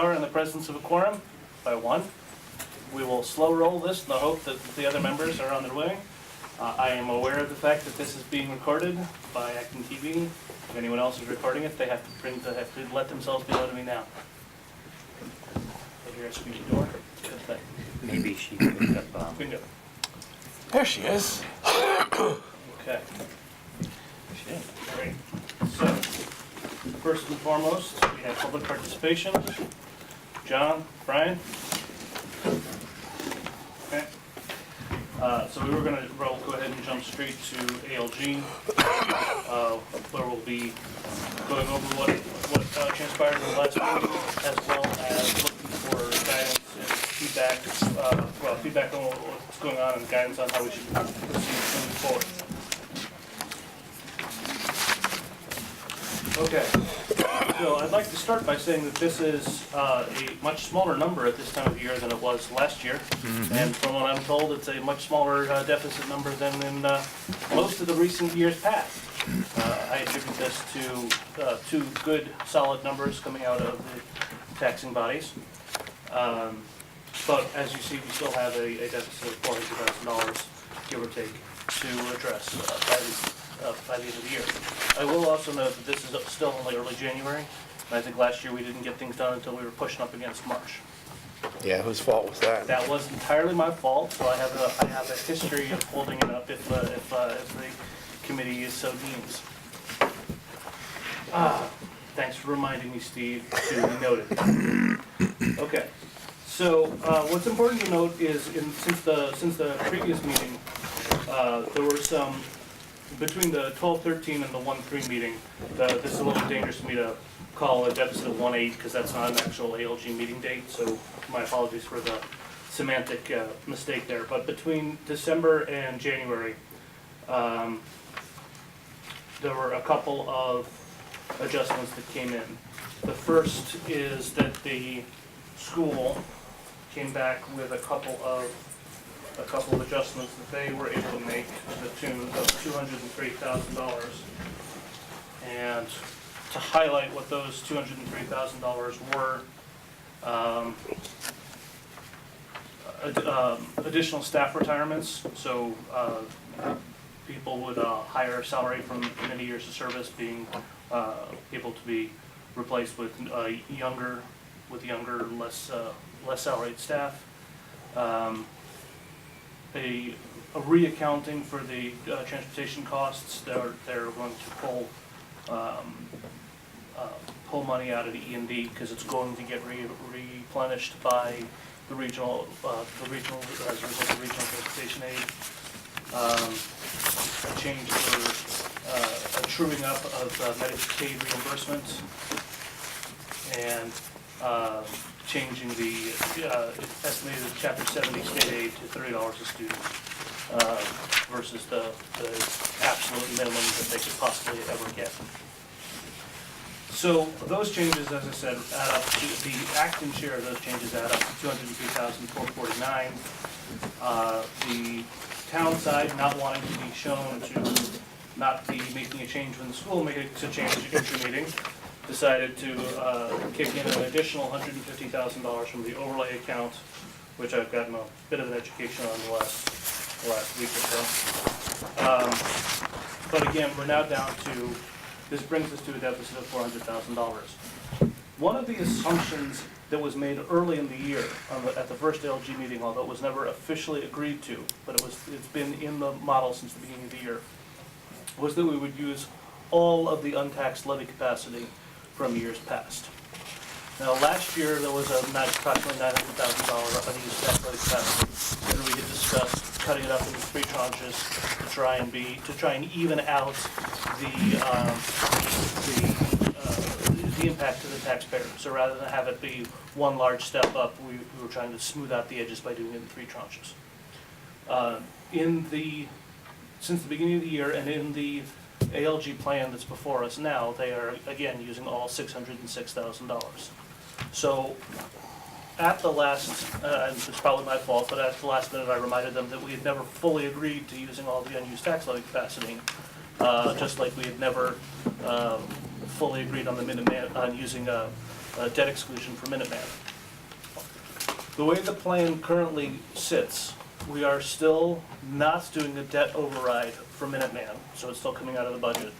In the presence of a quorum by one. We will slow roll this in the hope that the other members are on their way. I am aware of the fact that this is being recorded by ActonTV. If anyone else is recording it, they have to let themselves be known to me now. I hear a squeaky door. Good thing. Maybe she picked up. We can go. There she is. Okay. Great. So, first and foremost, we have public participation. John, Brian. Okay. So we were going to go ahead and jump straight to ALG, where we'll be going over what transpired in the last meeting, as well as looking for guidance and feedback, feedback on what's going on and guidance on how we should proceed moving forward. Okay, so I'd like to start by saying that this is a much smaller number at this time of year than it was last year. And from what I'm told, it's a much smaller deficit number than in most of the recent years past. I attribute this to two good, solid numbers coming out of the taxing bodies. But as you see, we still have a deficit of $400,000, give or take, to address by the end of the year. I will also note that this is still only early January, and I think last year we didn't get things done until we were pushing up against March. Yeah, whose fault was that? That was entirely my fault, so I have a history of holding it up if the committee is so deems. Thanks for reminding me, Steve, to be noted. Okay, so what's important to note is since the previous meeting, there were some. Between the 12-13 and the 1-3 meeting, this is a little dangerous for me to call a deficit of 1.8 because that's not an actual ALG meeting date, so my apologies for the semantic mistake there. But between December and January, there were a couple of adjustments that came in. The first is that the school came back with a couple of adjustments that they were able to make to the tune of $203,000. And to highlight what those $203,000 were, additional staff retirements. So people with a higher salary from many years of service being able to be replaced with younger, less salaried staff. A reaccounting for the transportation costs. They're going to pull money out of the E&D because it's going to get replenished by the regional as a result of regional transportation aid. A change for a truing up of Medicaid reimbursements, and changing the estimated Chapter 70 state aid to $30 a student versus the absolute minimum that they could possibly ever get. So those changes, as I said, add up to the Acton share of those changes add up to $203,449. The town side, not wanting to be shown to not be making a change when the school made a change intra-meeting, decided to kick in an additional $150,000 from the overlay account, which I've gotten a bit of an education on the last week or so. But again, we're now down to, this brings us to a deficit of $400,000. One of the assumptions that was made early in the year at the first LG meeting, although it was never officially agreed to, but it's been in the model since the beginning of the year, was that we would use all of the untaxed levy capacity from years past. Now, last year there was approximately $900,000 unused tax levy capacity, and we had discussed cutting it up into 3 tranches to try and even out the impact to the taxpayer. So rather than have it be one large step up, we were trying to smooth out the edges by doing it in 3 tranches. Since the beginning of the year, and in the ALG plan that's before us now, they are again using all $606,000. So at the last, and it's probably my fault, but at the last minute I reminded them that we had never fully agreed to using all the unused tax levy capacity, just like we had never fully agreed on the Minuteman, on using a debt exclusion for Minuteman. The way the plan currently sits, we are still not doing a debt override for Minuteman, so it's still coming out of the budget.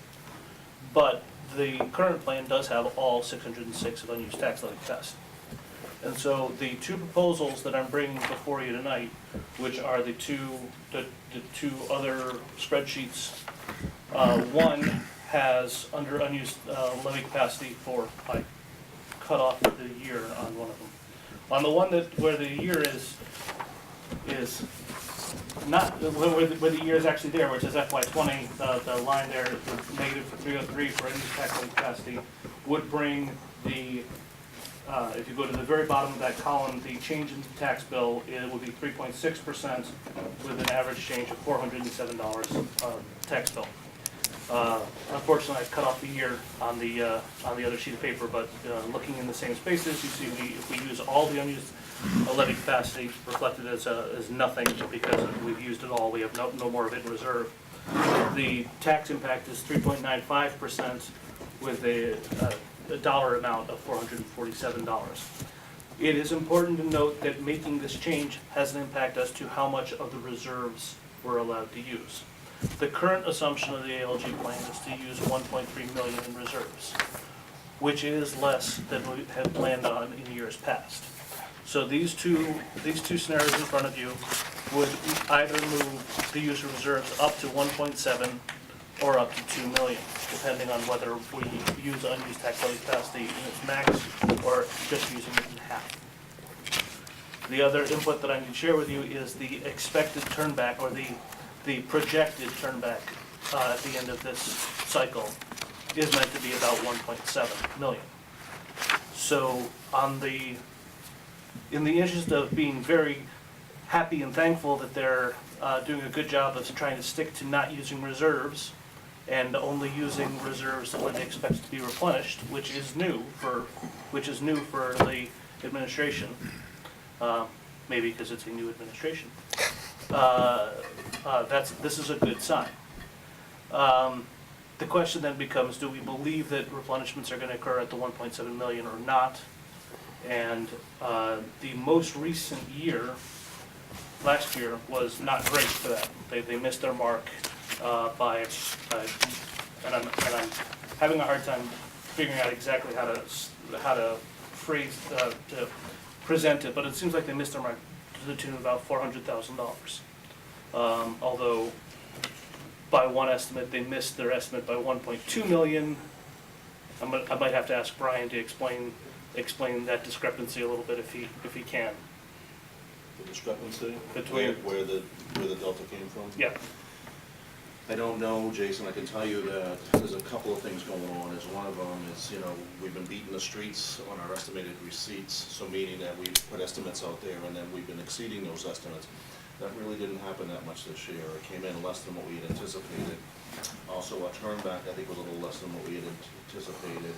But the current plan does have all 606 of unused tax levy capacity. And so the two proposals that I'm bringing before you tonight, which are the two other spreadsheets, one has under unused levy capacity for, I cut off the year on one of them. On the one where the year is not, where the year is actually there, where it says FY20, the line there, the negative 303 for unused tax levy capacity, would bring the, if you go to the very bottom of that column, the change in the tax bill, it would be 3.6% with an average change of $407 tax bill. Unfortunately, I cut off the year on the other sheet of paper, but looking in the same spaces, you see if we use all the unused levy capacity reflected as nothing because we've used it all, we have no more of it in reserve. The tax impact is 3.95% with a dollar amount of $447. It is important to note that making this change has an impact as to how much of the reserves we're allowed to use. The current assumption of the ALG plan is to use 1.3 million in reserves, which is less than we had planned on in years past. So these two scenarios in front of you would either move the use of reserves up to 1.7 or up to 2 million, depending on whether we use unused tax levy capacity in its max or just using it in half. The other input that I can share with you is the expected turnback, or the projected turnback at the end of this cycle is meant to be about 1.7 million. So in the interest of being very happy and thankful that they're doing a good job of trying to stick to not using reserves and only using reserves when they expect to be replenished, which is new for the administration, maybe because it's a new administration. This is a good sign. The question then becomes, do we believe that replenishments are going to occur at the 1.7 million or not? And the most recent year, last year, was not great for that. They missed their mark by, and I'm having a hard time figuring out exactly how to phrase to present it, but it seems like they missed their mark to the tune of about $400,000. Although by one estimate, they missed their estimate by 1.2 million. I might have to ask Brian to explain that discrepancy a little bit if he can. The discrepancy Between- where the delta came from? Yeah. I don't know, Jason. I can tell you that there's a couple of things going on. As one of them is, we've been beating the streets on our estimated receipts, so meaning that we put estimates out there and then we've been exceeding those estimates. That really didn't happen that much this year. It came in less than what we had anticipated. Also, our turnback, I think, was a little less than what we had anticipated.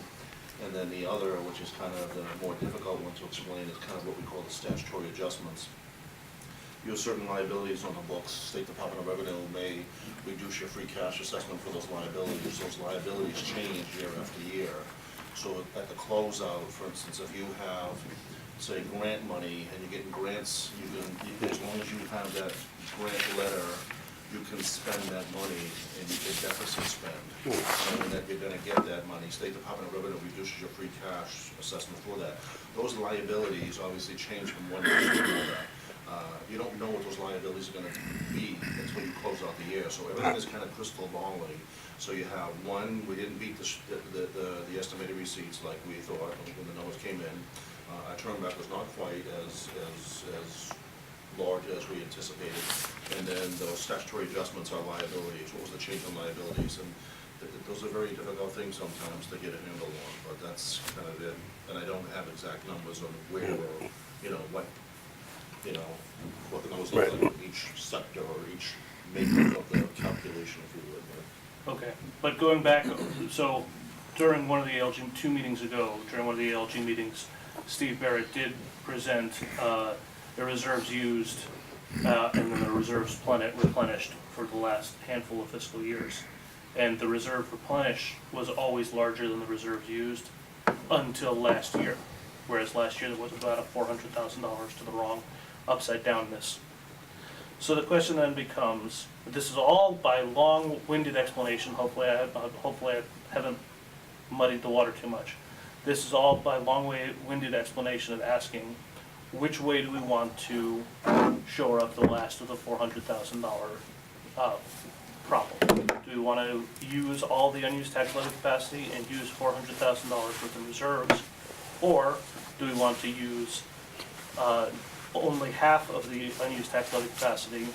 And then the other, which is kind of the more difficult one to explain, is kind of what we call the statutory adjustments. You have certain liabilities on the books. State Department of Revenue may reduce your free cash assessment for those liabilities. Those liabilities change year after year. So at the closeout, for instance, if you have, say, grant money and you're getting grants, as long as you have that grant letter, you can spend that money and you can deficit spend. And that you're gonna get that money. State Department of Revenue reduces your free cash assessment for that. Those liabilities obviously change from one year to another. You don't know what those liabilities are going to be until you close out the year. So everything is kind of crystal balling. So you have one, we didn't beat the estimated receipts like we thought when the numbers came in. Our turnback was not quite as large as we anticipated. And then those statutory adjustments are liabilities. What was the change in liabilities? And those are very difficult things sometimes to get a handle on. But that's kind of it. And I don't have exact numbers on where or what the numbers look like in each sector or each makeup of the calculation, if you would. Okay, but going back, so during one of the ALG, 2 meetings ago, during one of the ALG meetings, Steve Barrett did present the reserves used and then the reserves replenished for the last handful of fiscal years. And the reserve replenished was always larger than the reserves used until last year. Whereas last year there was about a $400,000 to the wrong upside downness. So the question then becomes, this is all by long-winded explanation, hopefully I haven't muddied the water too much. This is all by long-winded explanation of asking, which way do we want to shore up the last of the $400,000 problem? Do we want to use all the unused tax levy capacity and use $400,000 worth of reserves? Or do we want to use only half of the unused tax levy capacity,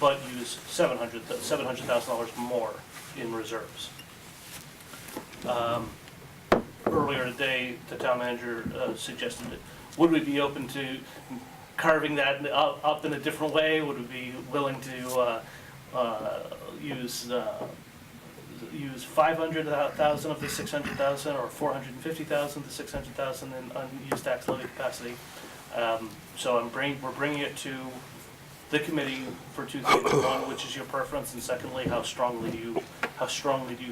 but use $700,000 more in reserves? Earlier today, the town manager suggested that, would we be open to carving that up in a different way? Would we be willing to use 500,000 of the 600,000 or 450,000 of the 600,000 in unused tax levy capacity? So we're bringing it to the committee for two things. One, which is your preference, and secondly, how strongly do you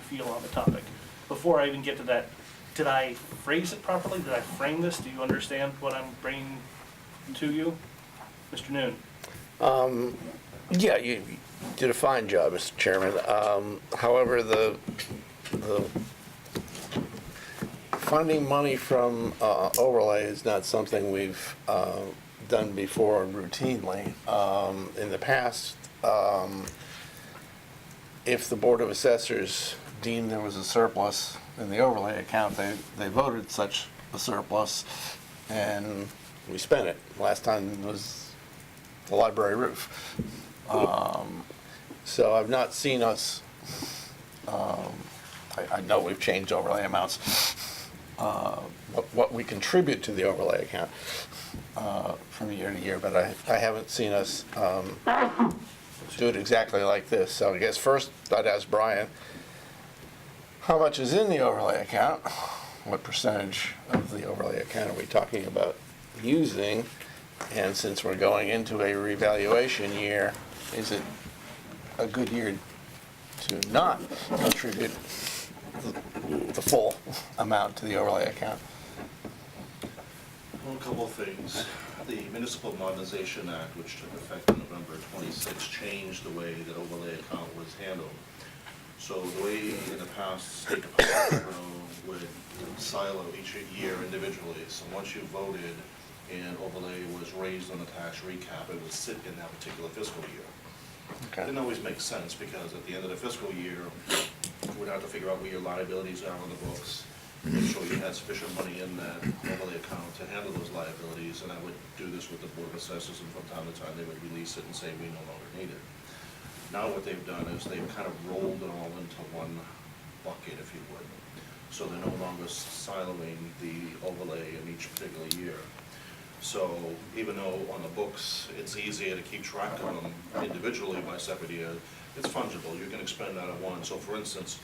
feel on the topic? Before I even get to that, did I phrase it properly? Did I frame this? Do you understand what I'm bringing to you, Mr. Noon? Yeah, you did a fine job, Mr. Chairman. However, the funding money from overlay is not something we've done before routinely. In the past, if the Board of Assessors deemed there was a surplus in the overlay account, they voted such a surplus, and we spent it. Last time was the library roof. So I've not seen us, I know we've changed overlay amounts, what we contribute to the overlay account from year to year, but I haven't seen us do it exactly like this. So I guess first I'd ask Brian, how much is in the overlay account? What percentage of the overlay account are we talking about using? And since we're going into a revaluation year, is it a good year to not contribute the full amount to the overlay account? Well, a couple of things. The Municipal Modernization Act, which took effect in November 26, changed the way that overlay account was handled. So the way in the past, State Department would silo each year individually. So once you voted and overlay was raised on the tax recap, it would sit in that particular fiscal year. Okay. Didn't always make sense, because at the end of the fiscal year, you would have to figure out where your liabilities are on the books, make sure you had sufficient money in that overlay account to handle those liabilities, and I would do this with the Board of Assessors, and from time to time, they would release it and say, we no longer need it. Now what they've done is they've kind of rolled it all into one bucket, if you would. So they're no longer siloing the overlay in each particular year. So even though on the books, it's easier to keep track of them individually by separate year, it's fungible. You can expend that at once. So for instance,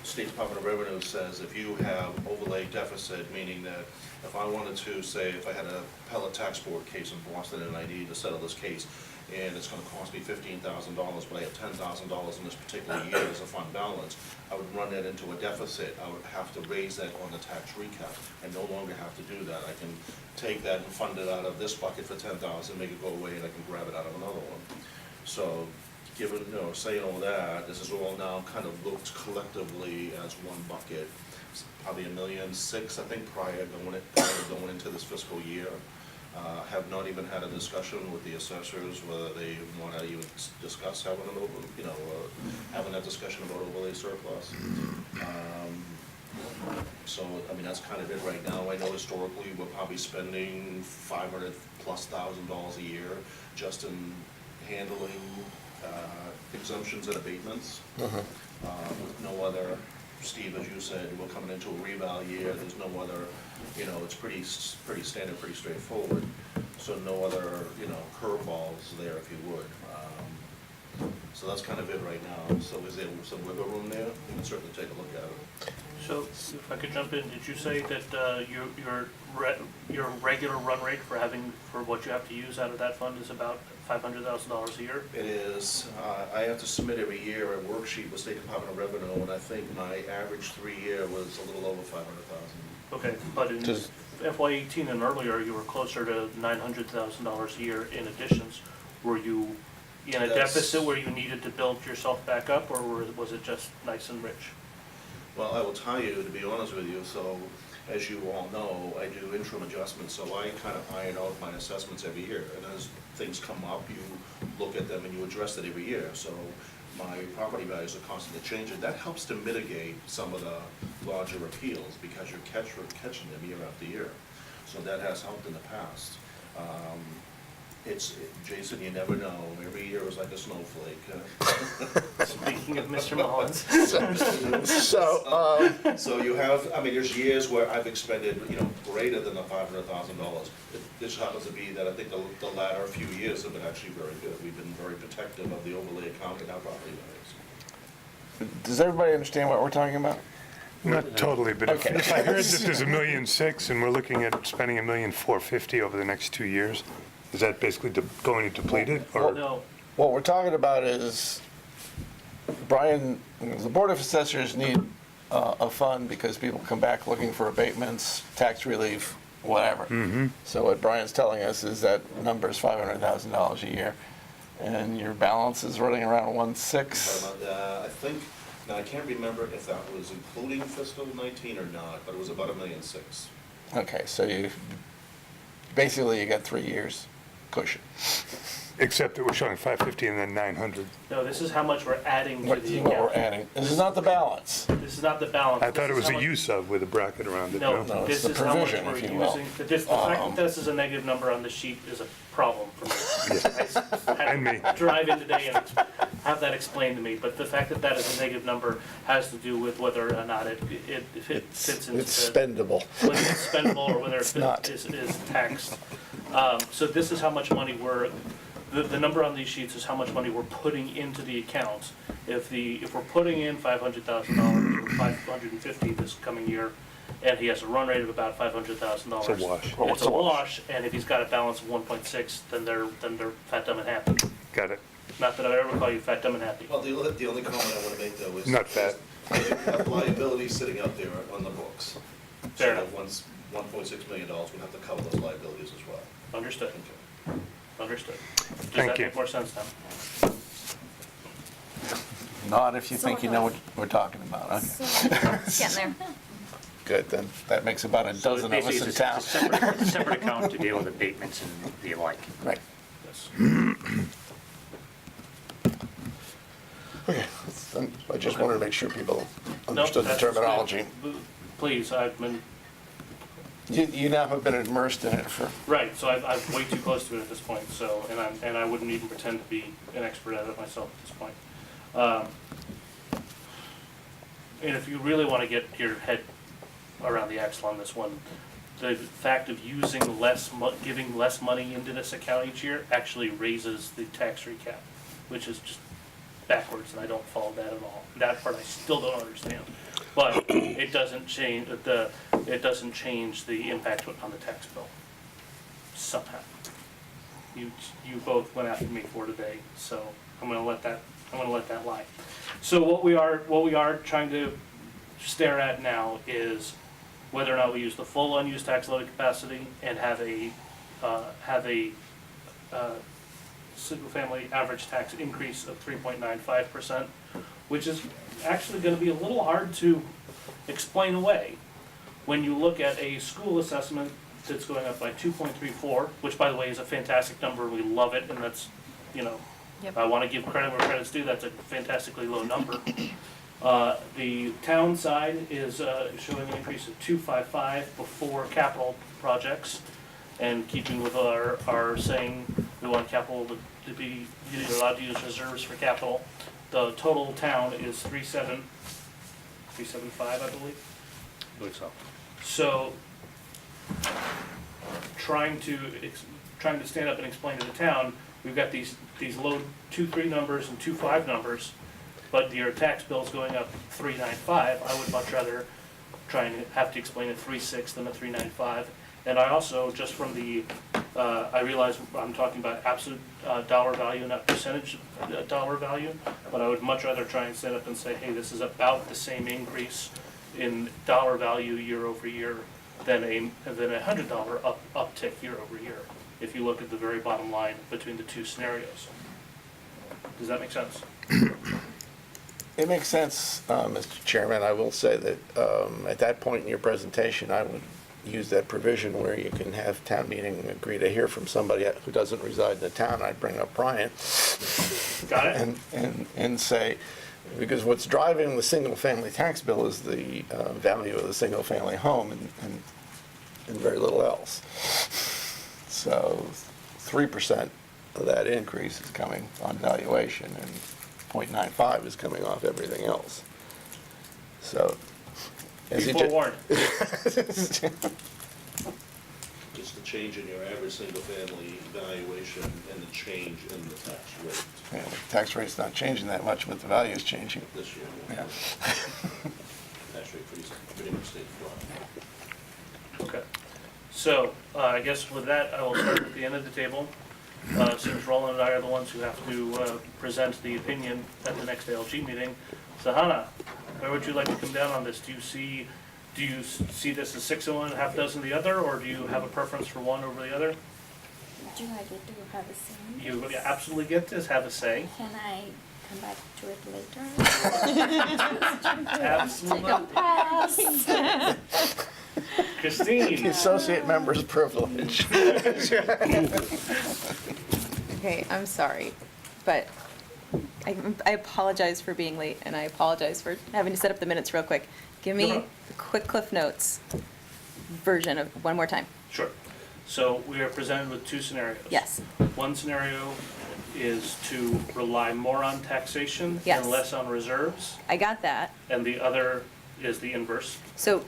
State Department of Revenue says if you have overlay deficit, meaning that if I wanted to, say, if I had a appellate tax board case in Boston and I needed to settle this case, and it's gonna cost me $15,000, but I have $10,000 in this particular year as a fund balance, I would run that into a deficit. I would have to raise that on the tax recap. I no longer have to do that. I can take that and fund it out of this bucket for $10,000, make it go away, and I can grab it out of another one. So, given, saying all that, this is all now kind of looked collectively as one bucket. It's probably $1.6 million, I think, prior going into this fiscal year. Have not even had a discussion with the assessors whether they want to even discuss having an having that discussion about overlay surplus. So, I mean, that's kind of it right now. I know historically we're probably spending $500,000+ a year just in handling exemptions and abatements. With no other, Steve, as you said, we're coming into a reval year, there's no other, it's pretty standard, pretty straightforward. So no other, curveballs there, if you would. So that's kind of it right now. So is there some wiggle room there? We can certainly take a look at it. So if I could jump in, did you say that your regular run rate for what you have to use out of that fund is about $500,000 a year? It is, I have to submit every year a worksheet with State Department of Revenue, and I think my average 3-year was a little over 500,000. Okay, but in Does- FY18 and earlier, you were closer to $900,000 a year in additions. Were you in a That's- deficit where you needed to build yourself back up, or was it just nice and rich? Well, I will tell you, to be honest with you, so as you all know, I do interim adjustments, so I kind of iron out my assessments every year. And as things come up, you look at them and you address it every year. So my property values are constantly changing. That helps to mitigate some of the larger appeals because you're catching them year after year. So that has helped in the past. Jason, you never know. Every year is like a snowflake. Speaking of Mr. Mullins. So, So you have, I mean, there's years where I've expended, greater than the $500,000. This happens to be that I think the latter few years have been actually very good. We've been very protective of the overlay account in our property values. does everybody understand what we're talking about? Not totally, but Okay. if I heard that there's $1.6 million and we're looking at spending $1.450 over the next 2 years, is that basically going to deplete it? Or No, What we're talking about is, Brian, the Board of Assessors need a fund because people come back looking for abatements, tax relief, whatever. So what Brian's telling us is that number is $500,000 a year, and your balance is running around 1.6. I think, now I can't remember if that was including fiscal 19 or not, but it was about $1.6 million. Okay, so basically you got 3 years cushion. except that we're showing 550 and then 900. no, this is how much we're adding to What the what we're account. adding, this is not the balance. This is not the balance. I thought it This is was how a much- use of with a bracket around it, No, No, this it's is the how much provision, we're if you will. using. The fact that this is a negative number on the sheet is a problem for me. I had And me. to drive in today and have that explained to me, but the fact that that is a negative number has to do with whether or not it fits into It's the, spendable. whether it's spendable or whether It's not. is taxed. So this is how much money the number on these sheets is how much money we're putting into the account. If we're putting in $500,000 or $550 this coming year, and he has a run rate of about $500,000. It's a wash. Well, It's what's a a wash? wash, and if he's got a balance of 1.6, then they're fat, dumb, and happy. Got it. Not that I ever call you fat, dumb, and happy. Well, the only comment I want to make though is. Not fat. is you have liabilities sitting out there on the books. Fair So enough. that once $1.6 million would have to cover those liabilities as well. Understood, Okay. understood. Does Thank that you. make more sense now? Not if you think you know what we're talking about, okay. So, getting there. Good, then that makes about a So dozen of us basically, in it's town. a separate account to deal with abatements and the like. Right, Yes. okay, I just wanted to make sure people Nope, understood the that's terminology. good. Please, I've been, You now have been immersed in it for, right, so I'm way too close to it at this point, so, and I wouldn't even pretend to be an expert at it myself at this point. And if you really want to get your head around the axle on this one, the fact of using giving less money into this account each year actually raises the tax recap, which is just backwards, and I don't follow that at all. That part I still don't understand. But it doesn't change the impact on the tax bill somehow. You both went after me for today, so I'm gonna let that lie. So what we are trying to stare at now is whether or not we use the full unused tax levy capacity and have a single-family average tax increase of 3.95%, which is actually gonna be a little hard to explain away when you look at a school assessment that's going up by 2.34, which by the way is a fantastic number, we love it, and that's, Yep. I wanna give credit where credit's due, that's a fantastically low number. The town side is showing an increase of 255 before capital projects, and keeping with our saying, we want capital to be, you're allowed to use reserves for capital. The total town is 375, I believe. I believe so. So, trying to stand up and explain to the town, we've got these low 2.3 numbers and 2.5 numbers, but your tax bill's going up 3.95. I would much rather try and have to explain a 3.6 than a 3.95, And I also, just from the, I realize I'm talking about absolute dollar value, not percentage dollar value, but I would much rather try and stand up and say, hey, this is about the same increase in dollar value year over year than a $100 uptick year over year, if you look at the very bottom line between the two scenarios. Does that make sense? It makes sense, Mr. Chairman. I will say that at that point in your presentation, I would use that provision where you can have town meeting agree to hear from somebody who doesn't reside in the town. I'd bring up Brian. Got it? And say, because what's driving the single-family tax bill is the value of the single-family home and very little else. So 3% of that increase is coming on valuation, and 0.95 is coming off everything else. So, as Be you ju- forewarned. Just the change in your average single-family valuation and the change in the tax rate Yeah, the tax rate's not changing that much, but the value is changing. this year. Yeah. Tax rate pretty much stayed flat. Okay. So, I guess with that, I will start at the end of the table. Since Roland and I are the ones who have to present the opinion at the next ALG meeting. So Hannah, where would you like to come down on this? Do you see this as 6 of one, half dozen the other, or do you have a preference for one over the other? Do I get to have a say? You absolutely get to have a say. Can I come back to it later? Absolutely. Pass. The Christine, associate member's privilege. Okay, I'm sorry, but I apologize for being late, and I apologize for having to set up the minutes real quick. Give me Uh-huh. the quick Cliff Notes version of one more time. sure. So we are presented with 2 scenarios. Yes. One scenario is to rely more on taxation Yes. and less on reserves, I got that. and the other is the inverse. So,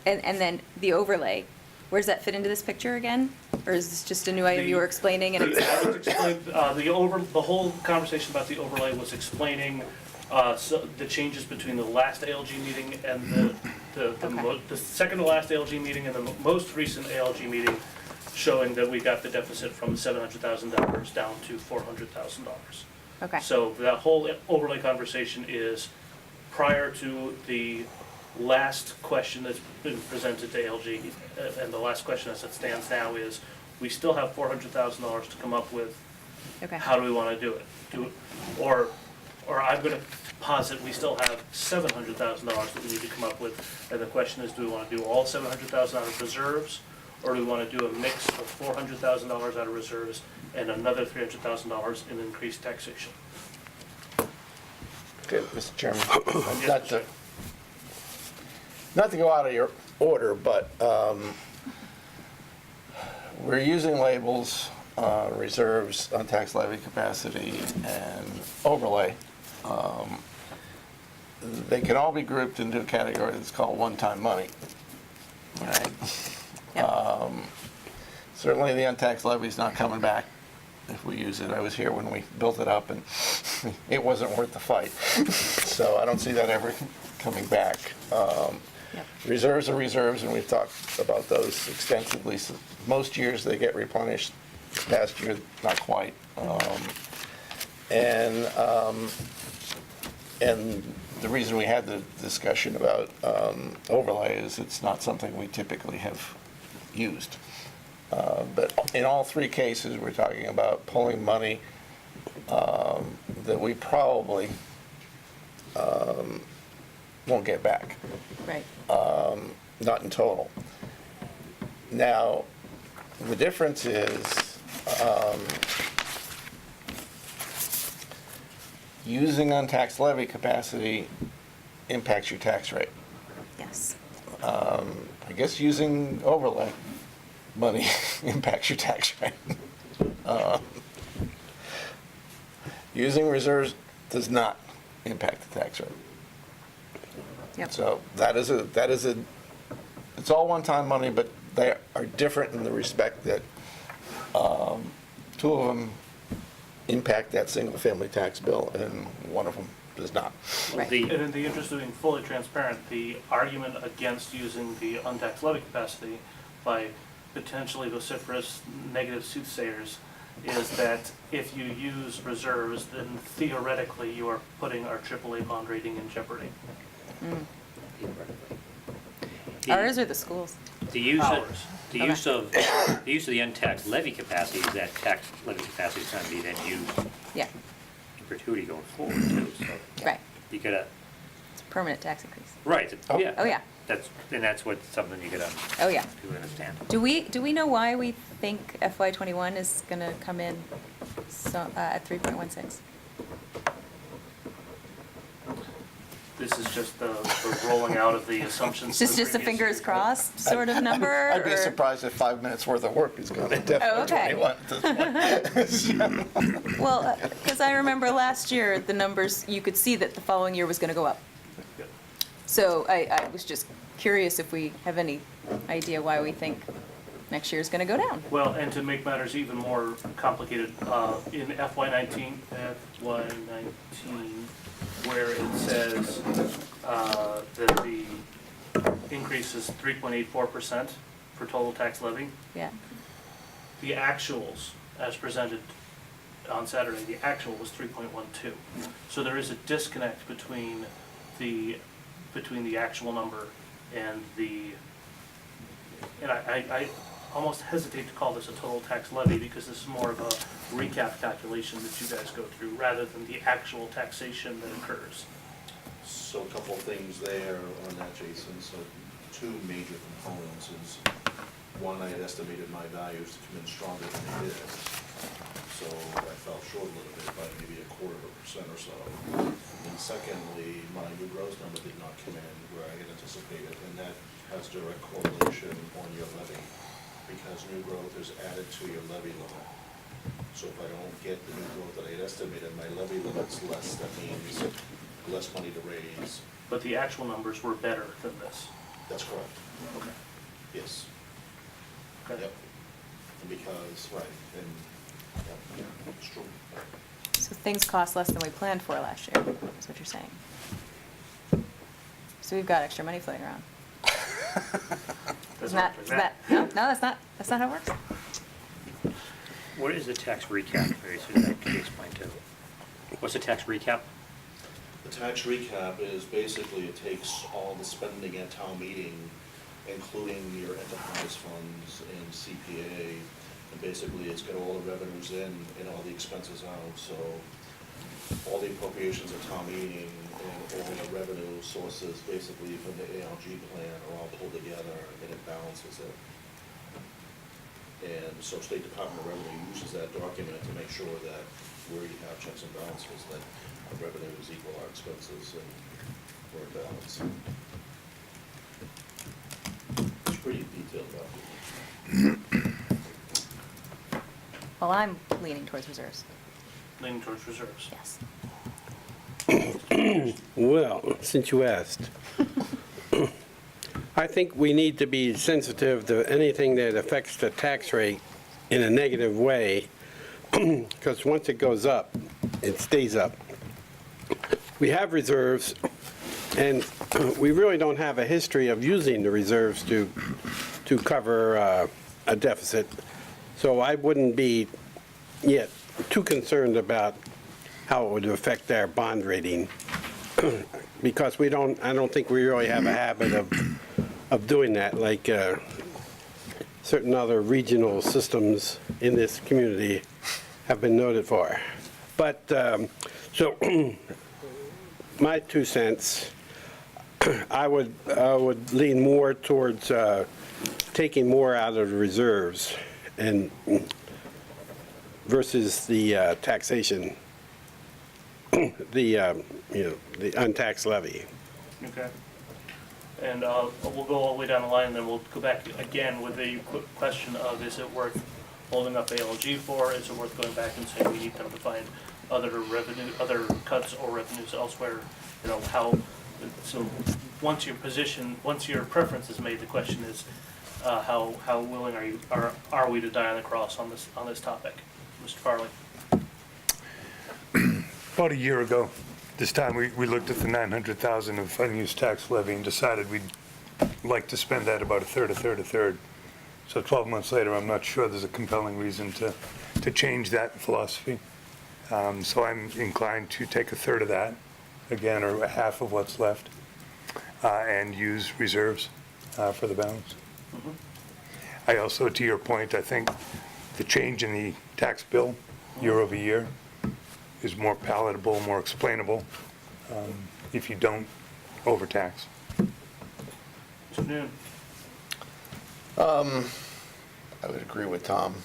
and then the overlay, where does that fit into this picture again? Or is this just a new item you were explaining? And I was explaining, the whole conversation about the overlay was explaining the changes between the last ALG meeting and the second to last ALG meeting and the most recent ALG meeting, showing that we got the deficit from $700,000 down to $400,000. Okay, So that whole overlay conversation is prior to the last question that's been presented to ALG, and the last question as it stands now is, we still have $400,000 to come up with. okay, How do we want to do it? Or I'm going to posit we still have $700,000 that we need to come up with, and the question is, do we want to do all $700,000 out of reserves, or do we want to do a mix of $400,000 out of reserves and another $300,000 in increased taxation? Okay, Mr. Chairman, not to go out of your order, but we're using labels, reserves, untaxed levy capacity, and overlay. They can all be grouped into a category that's called one-time money. Right? yeah, Certainly the untaxed levy is not coming back if we use it. I was here when we built it up, and it wasn't worth the fight. So I don't see that ever coming back. Yep. Reserves are reserves, and we've talked about those extensively. So most years they get replenished. This past year, not quite. And the reason we had the discussion about overlay is it's not something we typically have used. But in all 3 cases, we're talking about pulling money that we probably won't get back. right, Not in total. Now, the difference is using untaxed levy capacity impacts your tax rate. yes, I guess using overlay money impacts your tax rate. Using reserves does not impact the tax rate. yep, So that is it's all one-time money, but they are different in the respect that 2 of them impact that single-family tax bill, and 1 of them does not. right, And in the interest of being fully transparent, the argument against using the untaxed levy capacity by potentially vociferous negative soothsayers is that if you use reserves, then theoretically you are putting our AAA bond rating in jeopardy. Ours or the schools? The use Ours. of, the use of, the use of the untaxed levy capacity is that tax levy capacity is gonna be then used Yeah, in perpetuity going forward too, so right. you gotta, It's a permanent tax increase. right, yeah. Oh, yeah. That's what, something you gotta, Oh, yeah. people understand. Do we know why we think FY '21 is going to come in at 3.16? This is just the rolling out of the assumptions. It's just a from previous fingers years. crossed sort of number? I'd be or- surprised if 5 minutes worth of work is going into Oh, okay. FY '21 at this point. Well, because I remember last year, the numbers, you could see that the following year was going to go up. Good. So I was just curious if we have any idea why we think next year is going to go down. Well, and to make matters even more complicated, in FY19, where it says that the increase is 3.84% for total tax levy, Yeah. the actuals, as presented on Saturday, the actual was 3.12. So there is a disconnect between the actual number and I almost hesitate to call this a total tax levy because this is more of a recap calculation that you guys go through rather than the actual taxation that occurs. So a couple of things there on that, Jason. So two major components is, one, I had estimated my values to come in stronger than they did. So I fell short a little bit by maybe 0.25% or so. And secondly, my new growth number did not come in where I had anticipated, and that has direct correlation on your levy, because new growth is added to your levy limit. So if I don't get the new growth that I had estimated, my levy limit's less, that means less money to raise. But the actual numbers were better than this. That's correct. Okay. Yes. Okay. Yep. And because, right, and, yeah, it's true. So things cost less than we planned for last year, is what you're saying. So we've got extra money floating around. Doesn't Isn't work like that. no, that's not how it works. What is the tax recap, Barry, so that can you explain too? What's the tax recap? The tax recap is basically, it takes all the spending at town meeting, including your enterprise funds and CPA, and basically it's got all the revenues in and all the expenses out, so all the appropriations at town meeting and all the revenue sources basically from the ALG plan are all pulled together and it balances it. And so State Department of Revenue uses that document to make sure that where you have checks and balances, that our revenues equal our expenses and we're in balance. It's pretty detailed document. Well, I'm leaning towards reserves. Leaning towards reserves. Yes. Well, since you asked, I think we need to be sensitive to anything that affects the tax rate in a negative way, because once it goes up, it stays up. We have reserves, and we really don't have a history of using the reserves to cover a deficit. So I wouldn't be yet too concerned about how it would affect our bond rating, because I don't think we really have a habit of doing that, like certain other regional systems in this community have been noted for. But, so, my 2 cents, I would lean more towards taking more out of the reserves and versus the taxation, the untaxed levy. Okay. And we'll go all the way down the line, and then we'll go back again with the question of, is it worth holding up ALG for? Is it worth going back and saying we need them to find other cuts or revenues elsewhere? You know, so once your preference is made, the question is, how willing are we to die on the cross on this topic? Mr. Farley? About a year ago, this time, we looked at the 900,000 of unused tax levy and decided we'd like to spend that about a third. So 12 months later, I'm not sure there's a compelling reason to change that philosophy. So I'm inclined to take a third of that, again, or half of what's left, and use reserves for the balance. I also, to your point, I think the change in the tax bill year over year is more palatable, more explainable, if you don't overtax. Mr. Noon? I would agree with Tom.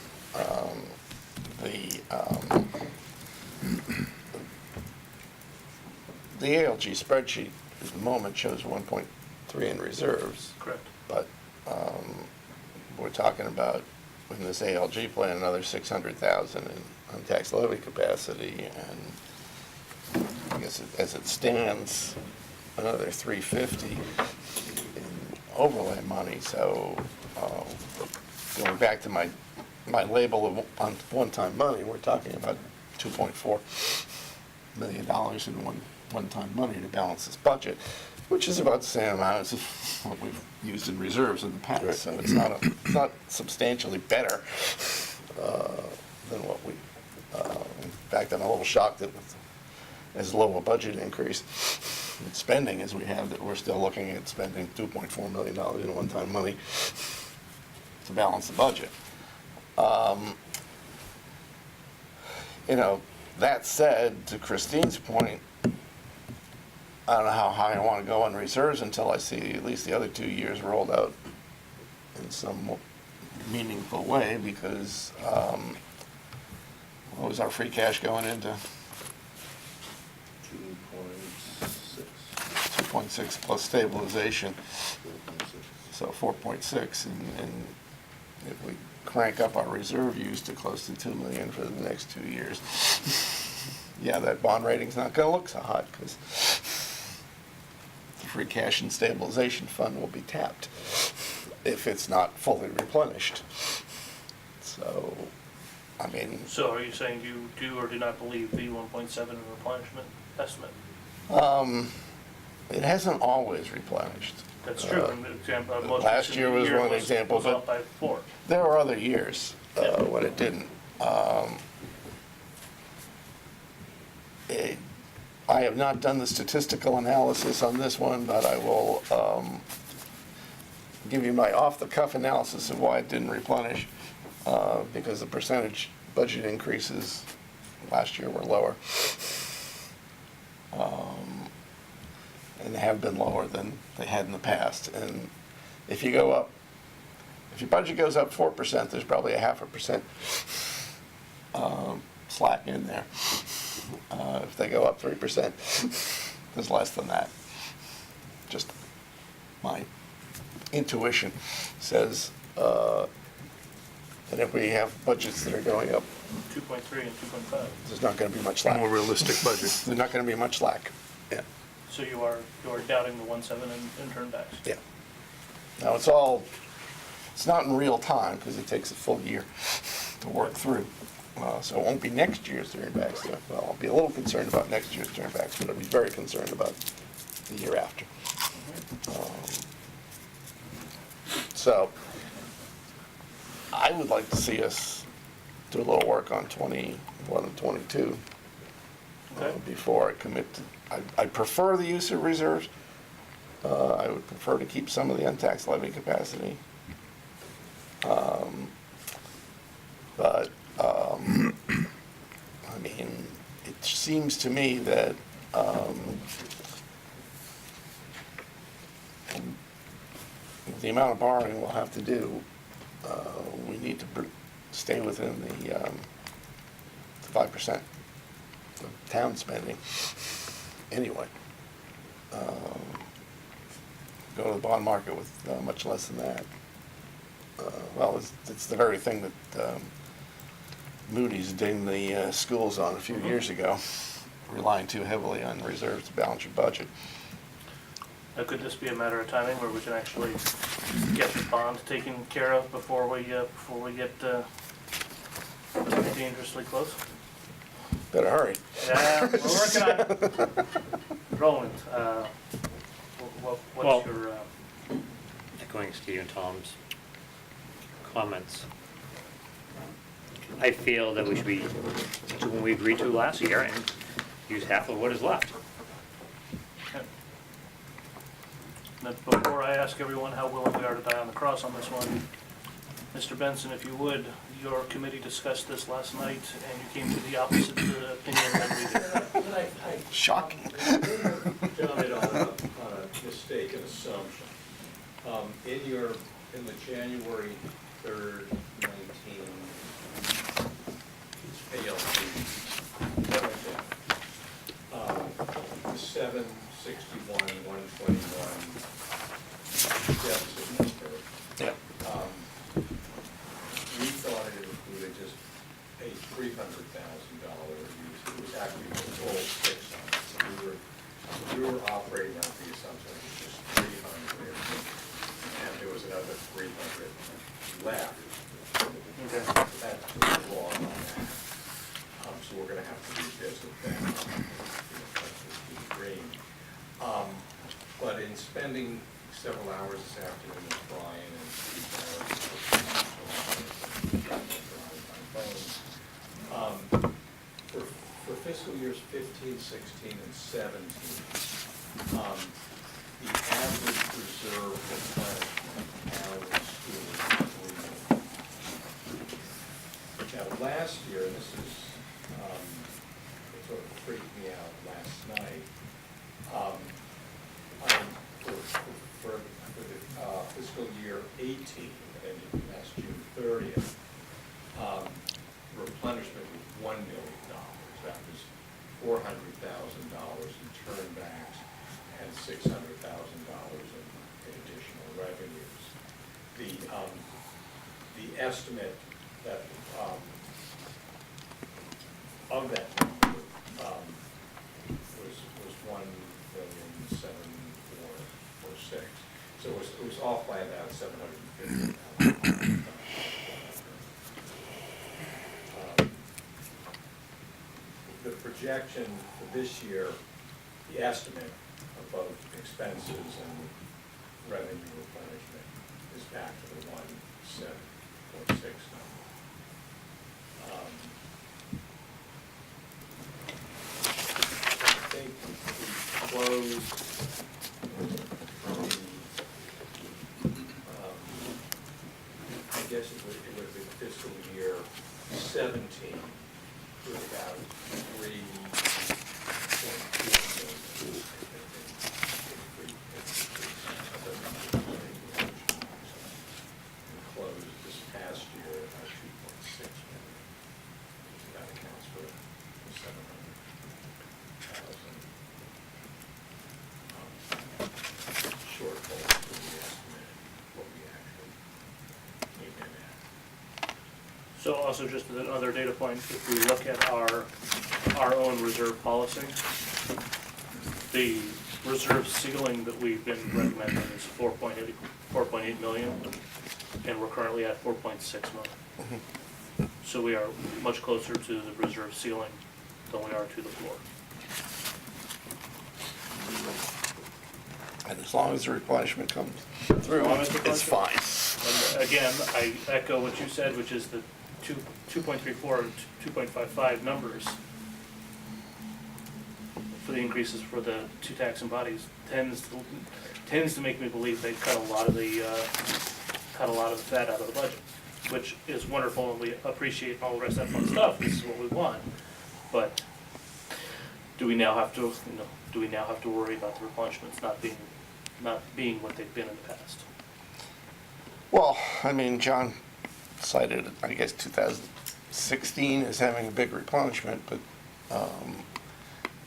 The ALG spreadsheet at the moment shows 1.3 in reserves, Correct. but we're talking about, in this ALG plan, another 600,000 in untaxed levy capacity, and I guess as it stands, another 350 in overlay money. So going back to my label of one-time money, we're talking about $2.4 million in one-time money to balance this budget, which is about the same amount as what we've used in reserves in the past. So it's not substantially better than what we. In fact, I'm a little shocked that with as low a budget increase in spending as we have, that we're still looking at spending $2.4 million in one-time money to balance the budget. That said, to Christine's point, I don't know how high I want to go on reserves until I see at least the other 2 years rolled out in some meaningful way, because what was our free cash going into? 2.6 plus stabilization, so 4.6, and if we crank up our reserve use to close to 2 million for the next 2 years, yeah, that bond rating's not going to look so hot, because the free cash and stabilization fund will be tapped if it's not fully replenished. So, I mean, So are you saying you do or do not believe the 1.7 in replenishment estimate? it hasn't always replenished. That's true. In the example, most Last recent year was one example, was off but by 4. there were other years when it didn't. I have not done the statistical analysis on this one, but I will give you my off-the-cuff analysis of why it didn't replenish, because the percentage budget increases last year were lower, and they have been lower than they had in the past. And if you go up, if your budget goes up 4%, there's probably a 0.5% slack in there. If they go up 3%, there's less than that. Just my intuition says, and if we have budgets that are going up, 2.3 and 2.5. there's not going to be much A slack. more realistic budget. There's not going to be much slack. Yeah, So you are doubting the 1.7 in turnbacks? yeah. Now, it's not in real time, because it takes a full year to work through. So it won't be next year's turnbacks. Well, I'll be a little concerned about next year's turnbacks, but I'll be very concerned about the year after. So I would like to see us do a little work on 21 and 22 Okay. before I commit to. I prefer the use of reserves. I would prefer to keep some of the untaxed levy capacity. But I mean, it seems to me that the amount of borrowing we'll have to do, we need to stay within the 5% of town spending anyway. Go to the bond market with much less than that. Well, it's the very thing that Moody's dinged the schools on a few years ago, relying too heavily on reserves to balance your budget. Now, could this be a matter of timing where we can actually get the bond taken care of before we get dangerously close? Better hurry. Yeah, we're working on it. Roland, Well, what's your, Echoing Steve and Tom's comments. I feel that we should be doing what we agreed to last year and use half of what is left. Okay. Now, before I ask everyone how willing we are to die on the cross on this one, Mr. Benson, if you would, your committee discussed this last night, and you came to the opposite opinion than we did. Shocking. John made on a mistaken assumption. In the January 3rd, 19 ALC, 761, 121 deficit number. Yeah. We thought it included just a $300,000 use. It was actually a full 600. So we were operating on the assumption it was just 300, and there was another 300 left. Okay. That's wrong on that. So we're going to have to revisit that. Green. But in spending several hours this afternoon with Brian and Steve for fiscal years 15, 16, and 17, the average reserve replenishment out of the school is 3 million. Now, last year, and this is, it sort of freaked me out last night, for the fiscal year 18, and that's June 30th, replenishment was $1 million. That was $400,000 in turnbacks and $600,000 in additional revenues. The estimate that of that number was $1,746,000. So it was off by about $750,000. The projection for this year, the estimate of both expenses and revenue replenishment is back to the 1,746 number. I think we closed I guess it would be fiscal year 17 with about 3.2 million. We closed this past year at about 2.6 million. That accounts for the 700,000 shortfall to the estimate, what we actually came in at. So also just another data point, if we look at our own reserve policy, the reserve ceiling that we've been recommending is 4.8 million, and we're currently at 4.6 million. So we are much closer to the reserve ceiling than we are to the floor. And as long as the replenishment comes through, As long as it's fine. And again, I echo what you said, which is the 2.34 and 2.55 numbers for the increases for the two taxing bodies tends to make me believe they cut a lot of the fat out of the budget, which is wonderful, and we appreciate all the rest of that fun stuff. This is what we want, but do we now have to worry about the replenishments not being what they've been in the past? Well, I mean, John cited, I guess, 2016 as having a big replenishment, but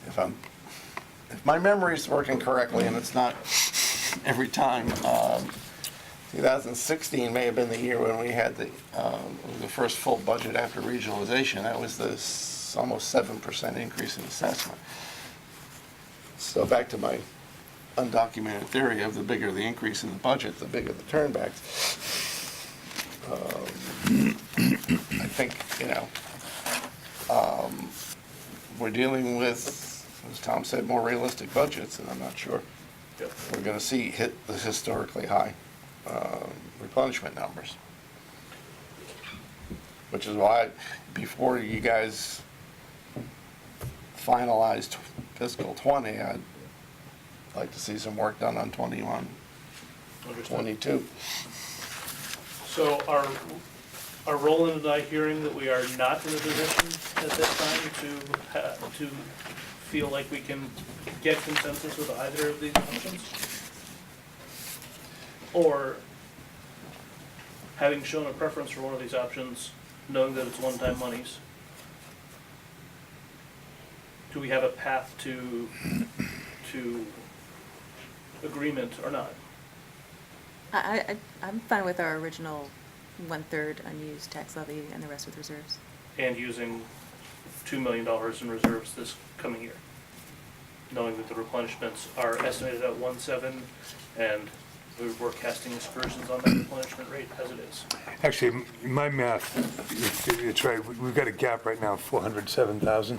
if my memory is working correctly, and it's not every time, 2016 may have been the year when we had the first full budget after regionalization. That was the almost 7% increase in assessment. So back to my undocumented theory of the bigger the increase in the budget, the bigger the turnbacks. I think, we're dealing with, as Tom said, more realistic budgets, and I'm not sure we're going to hit the historically high replenishment numbers. which is why, before you guys finalized fiscal 20, I'd like to see some work done on 21, Understood. 22. So are Roland and I hearing that we are not in a position at this time to feel like we can get consensus with either of these options? Or, having shown a preference for one of these options, knowing that it's one-time monies, do we have a path to agreement or not? I'm fine with our original 1/3 unused tax levy and the rest with reserves. And using $2 million in reserves this coming year, knowing that the replenishments are estimated at 1.7, and we're casting aspersions on that replenishment rate as it is. Actually, my math, it's right, we've got a gap right now of 407,000,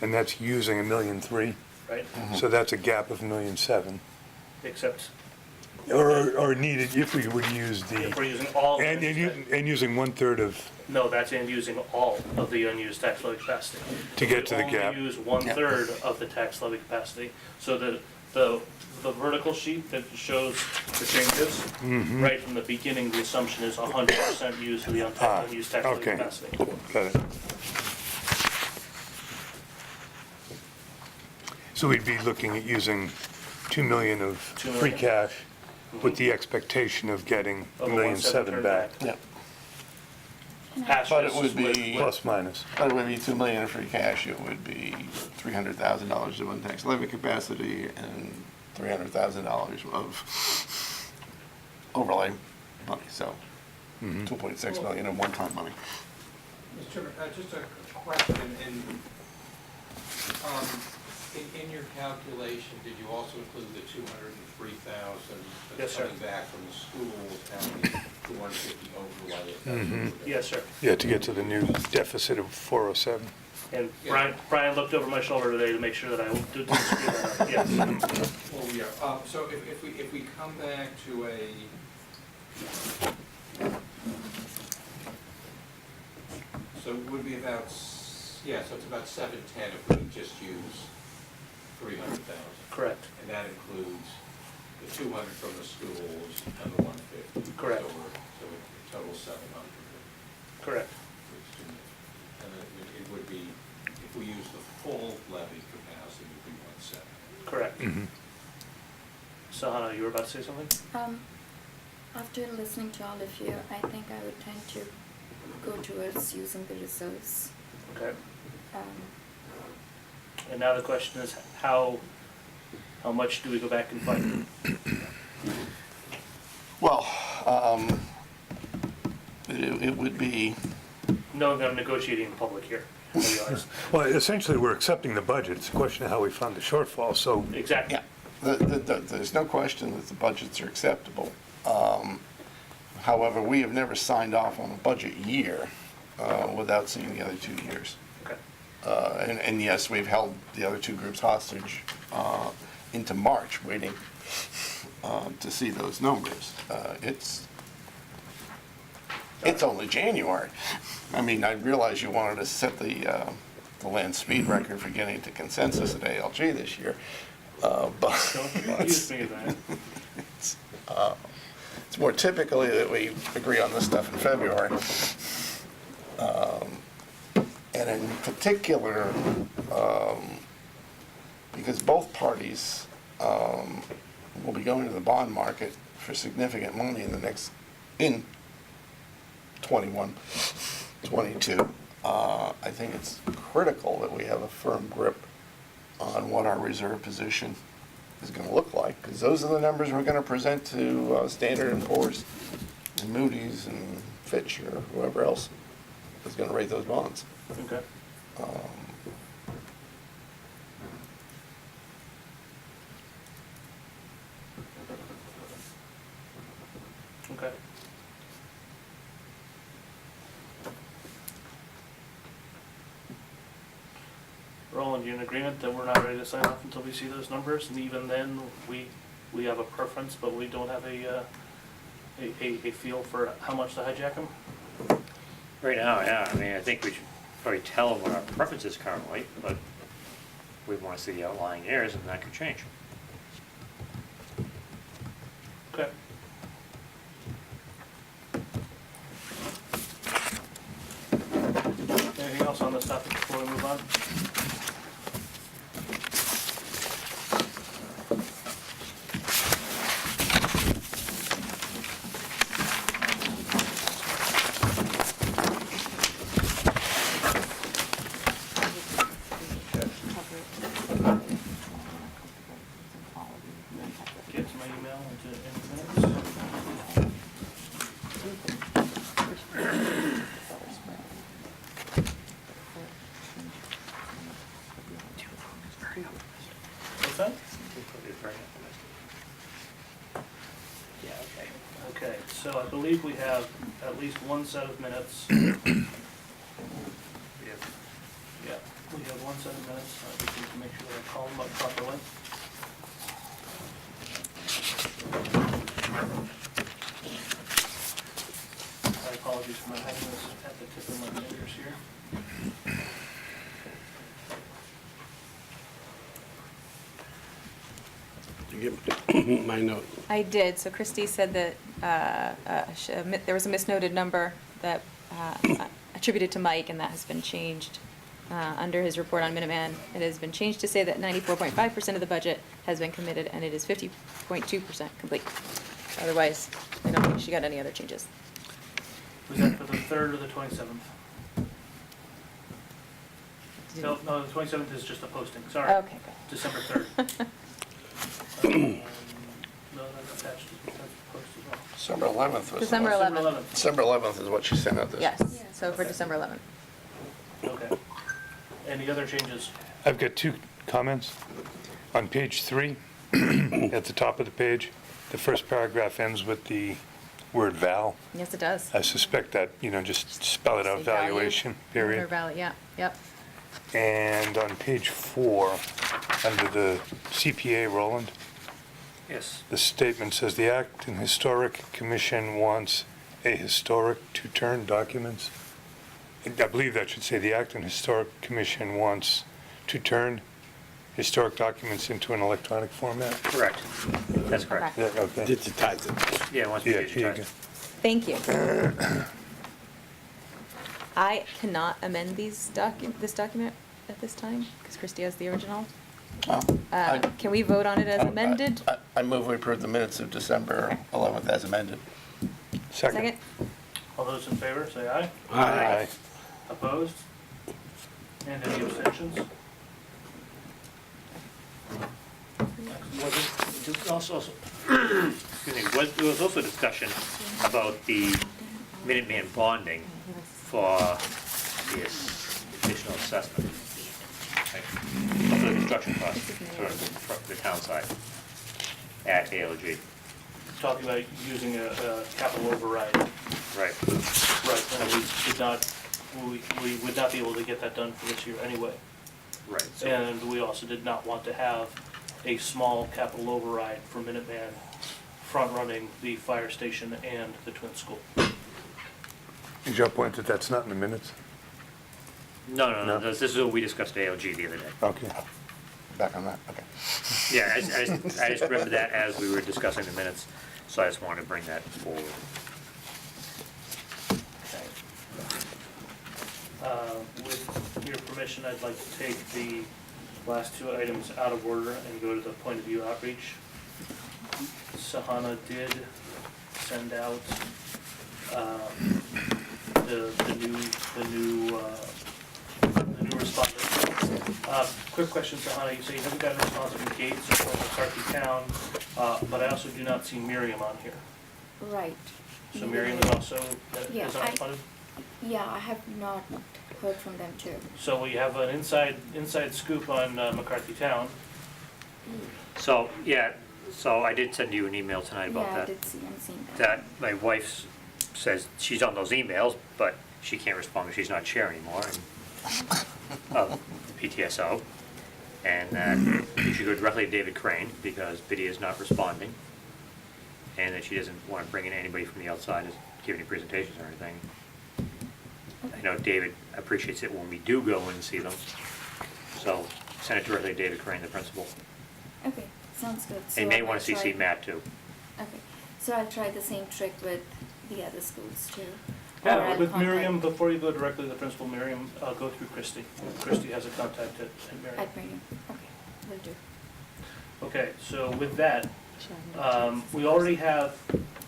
and that's using $1.3 million. Right? So that's a gap of $1.7 million. Except Or needed if we would use if we're the, using all, and using 1/3 of, no, that's and using all of the unused tax levy capacity. To get to the gap. We only use 1/3 of the tax levy capacity, so that the vertical sheet that shows the changes, right from the beginning, the assumption is 100% use of the unused tax levy okay. capacity. Got it. So we'd be looking at using 2 million of 2 free million. cash with the expectation of getting Of a $1.7 million 1.7 back, Yeah, Asterisk But it would with- be- with- plus minus. but it would be 2 million in free cash, it would be $300,000 of untaxed levy capacity and $300,000 of overlay money, so 2.6 million in one-time money. Mr. Chairman, just a question, in your calculation, did you also include the 203,000 Yes, that's sir. coming back from the schools and the 250 overlay? Yes, sir. Yeah, to get to the new deficit of 407. And Brian looked over my shoulder today to make sure that I didn't screw that up, yes. Oh, yeah, so if we come back to so it would be about, so it's about 710 if we just use 300,000. Correct. And that includes the 200 from the schools and the 150. Correct. So it totals 700. Correct. And it would be, if we use the full levy capacity, it would be 170. Correct. Sahana, you were about to say something? After listening to all of you, I think I would tend to go towards using the reserves. Okay. Um, And now the question is, how much do we go back and fight? Well, it would be, No, I'm negotiating in public here, I'll be honest. Well, essentially, we're accepting the budget. It's a question of how we fund the shortfall, so Exactly. yeah, there's no question that the budgets are acceptable. However, we have never signed off on a budget year without seeing the other 2 years. Okay. And yes, we've held the other 2 groups hostage into March, waiting to see those numbers. It's only January. I mean, I realize you wanted to set the land speed record for getting to consensus at ALG this year, but Don't accuse me of that. it's more typically that we agree on this stuff in February. And in particular, because both parties will be going to the bond market for significant money in 21, 22, I think it's critical that we have a firm grip on what our reserve position is going to look like, because those are the numbers we're going to present to Standard & Poor's and Moody's and Fitch or whoever else is going to rate those bonds. Okay. Okay. Roland, you in agreement that we're not ready to sign off until we see those numbers? And even then, we have a preference, but we don't have a feel for how much to hijack them? Right now, yeah, I mean, I think we should probably tell them what our preference is currently, but we want to see the outlying areas, and that could change. Okay. Anything else on this topic before we move on? Get to my email in minutes. What's that? Yeah, okay. Okay, so I believe we have at least one set of minutes. Yeah, we have one set of minutes. I just need to make sure that I call them up properly. My apologies for not having this at the tip of my fingers here. You get my note. I did, so Christie said that there was a misnoted number that attributed to Mike, and that has been changed under his report on Minuteman. It has been changed to say that 94.5% of the budget has been committed, and it is 50.2% complete. Otherwise, I don't think she got any other changes. Was that for the 3rd or the 27th? No, the 27th is just a posting, sorry. Okay, good. December 3rd. No, that's attached, that's posted as well. December 11th was. December 11th. December 11th is what she sent out this. Yes, so for December 11th. Okay. Any other changes? I've got two comments. On page 3, at the top of the page, the first paragraph ends with the word "val." Yes, it does. I suspect that, just spell it out, Say value. valuation, Or period. value, yeah, yep. And on page 4, under the CPA, Roland, Yes. the statement says, "The Acton Historic Commission wants a historic to turn documents." I believe that should say, "The Acton Historic Commission wants to turn historic documents into an electronic format." Correct. That's correct. Yeah, okay. Digitize it. Yeah, once we Yeah, here you digitize go. it. Thank you. I cannot amend this document at this time, because Christie has the original. Can we vote on it as amended? I move we approve the minutes of December 11th as amended. Second. All those in favor, say aye. Aye. Opposed? And any abstentions? There was also discussion about the Minuteman bonding for this additional assessment. Of the construction cost for the town side at ALG. Talking about using a capital override. Right. Right, and we would not be able to get that done for this year anyway. Right. And we also did not want to have a small capital override for Minuteman front-running the fire station and the twin school. Is your point that that's not in the minutes? No, No. this is what we discussed at ALG the other day. Okay. Back on that, okay. Yeah, I just remember that as we were discussing the minutes, so I just wanted to bring that forward. With your permission, I'd like to take the last two items out of order and go to the point of view outreach. Sahana did send out the new responders. Quick question, Sahana, you say you haven't gotten a response from Gates or from McCarthy Town, but I also do not see Miriam on here. Right. So Miriam is also, Yeah, is not responded? Yeah, I have not heard from them too. So we have an inside scoop on McCarthy Town. So, yeah, so I did send you an email tonight about Yeah, I that. did see, I'm seeing that. That my wife says she's on those emails, but she can't respond because she's not chair anymore of the PTSO. And that you should go directly to David Crane because Biddy is not responding. And that she doesn't want to bring in anybody from the outside to give any presentations or anything. I know David appreciates it when we do go and see them. So send it directly to David Crane, the principal. Okay, sounds good. They So may I'll want to try- CC Matt too. Okay, so I'll try the same trick with the other schools too. Or Yeah, I'll with contact- Miriam, before you go directly to the principal, Miriam, go through Christie. Christie has a contact at Miriam. At Miriam, okay, will do. Okay, so with that, we already have,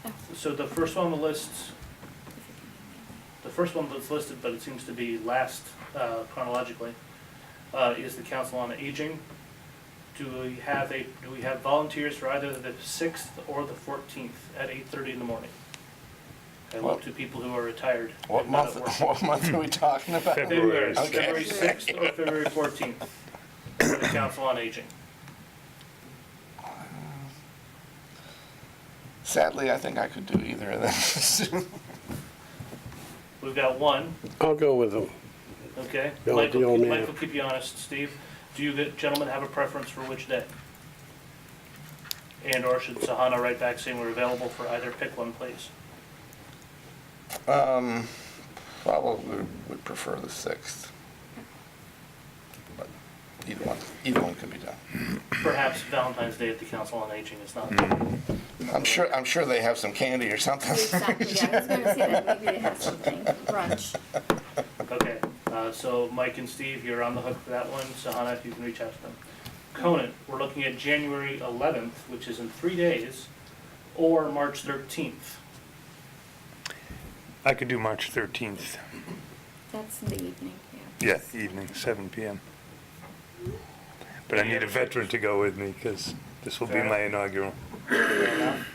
Oh, so the first one on the list, the first one that's listed, but it seems to be last chronologically, is the Council on Aging. Do we have volunteers for either the 6th or the 14th at 8:30 in the morning? I look to people who are retired. What and not month, at work. what month are we talking about? February, Okay. February 6th or February 14th for the Council on Aging. Sadly, I think I could do either of them. We've got one, I'll go with them. okay? Bill, the old man. Mike will keep you honest. Steve, do you gentlemen have a preference for which day? And/or should Sahana write back saying we're available for either? Pick one, please. Probably would prefer the 6th. But either one could be done. Perhaps Valentine's Day at the Council on Aging is not. I'm sure they have some candy or something. Exactly, yeah, I was gonna say that, maybe they have something, brunch. Okay, so Mike and Steve, you're on the hook for that one. Sahana, if you can reach out to them. Conan, we're looking at January 11th, which is in 3 days, or March 13th. I could do March 13th. That's in the evening, yeah. Yeah, evening, 7 PM. But I need a veteran to go with me because this will be my inaugural. Fair enough.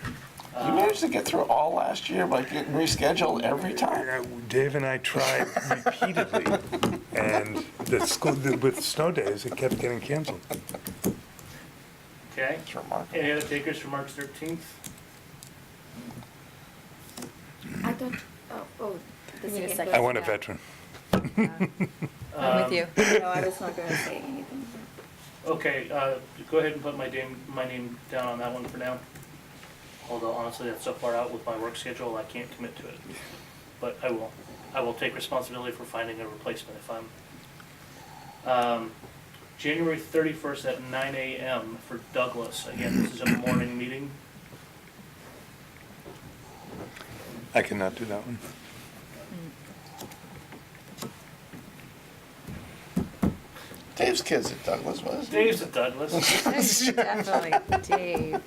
You managed to get through all last year by getting rescheduled every time? Dave and I tried repeatedly, and the school, with snow days, it kept getting canceled. Okay, It's remarkable. any other takers for March 13th? I thought, oh, the You need a second second. I want a Yeah. veteran. I'm with you. No, I was not gonna say anything. Okay, go ahead and put my name down on that one for now. Although honestly, that's so far out with my work schedule, I can't commit to it. But I will. I will take responsibility for finding a replacement if I'm. January 31st at 9 a.m. for Douglas. Again, this is a morning meeting. I cannot do that one. Dave's kids at Douglas, was it? Dave's at Douglas. Definitely, Dave.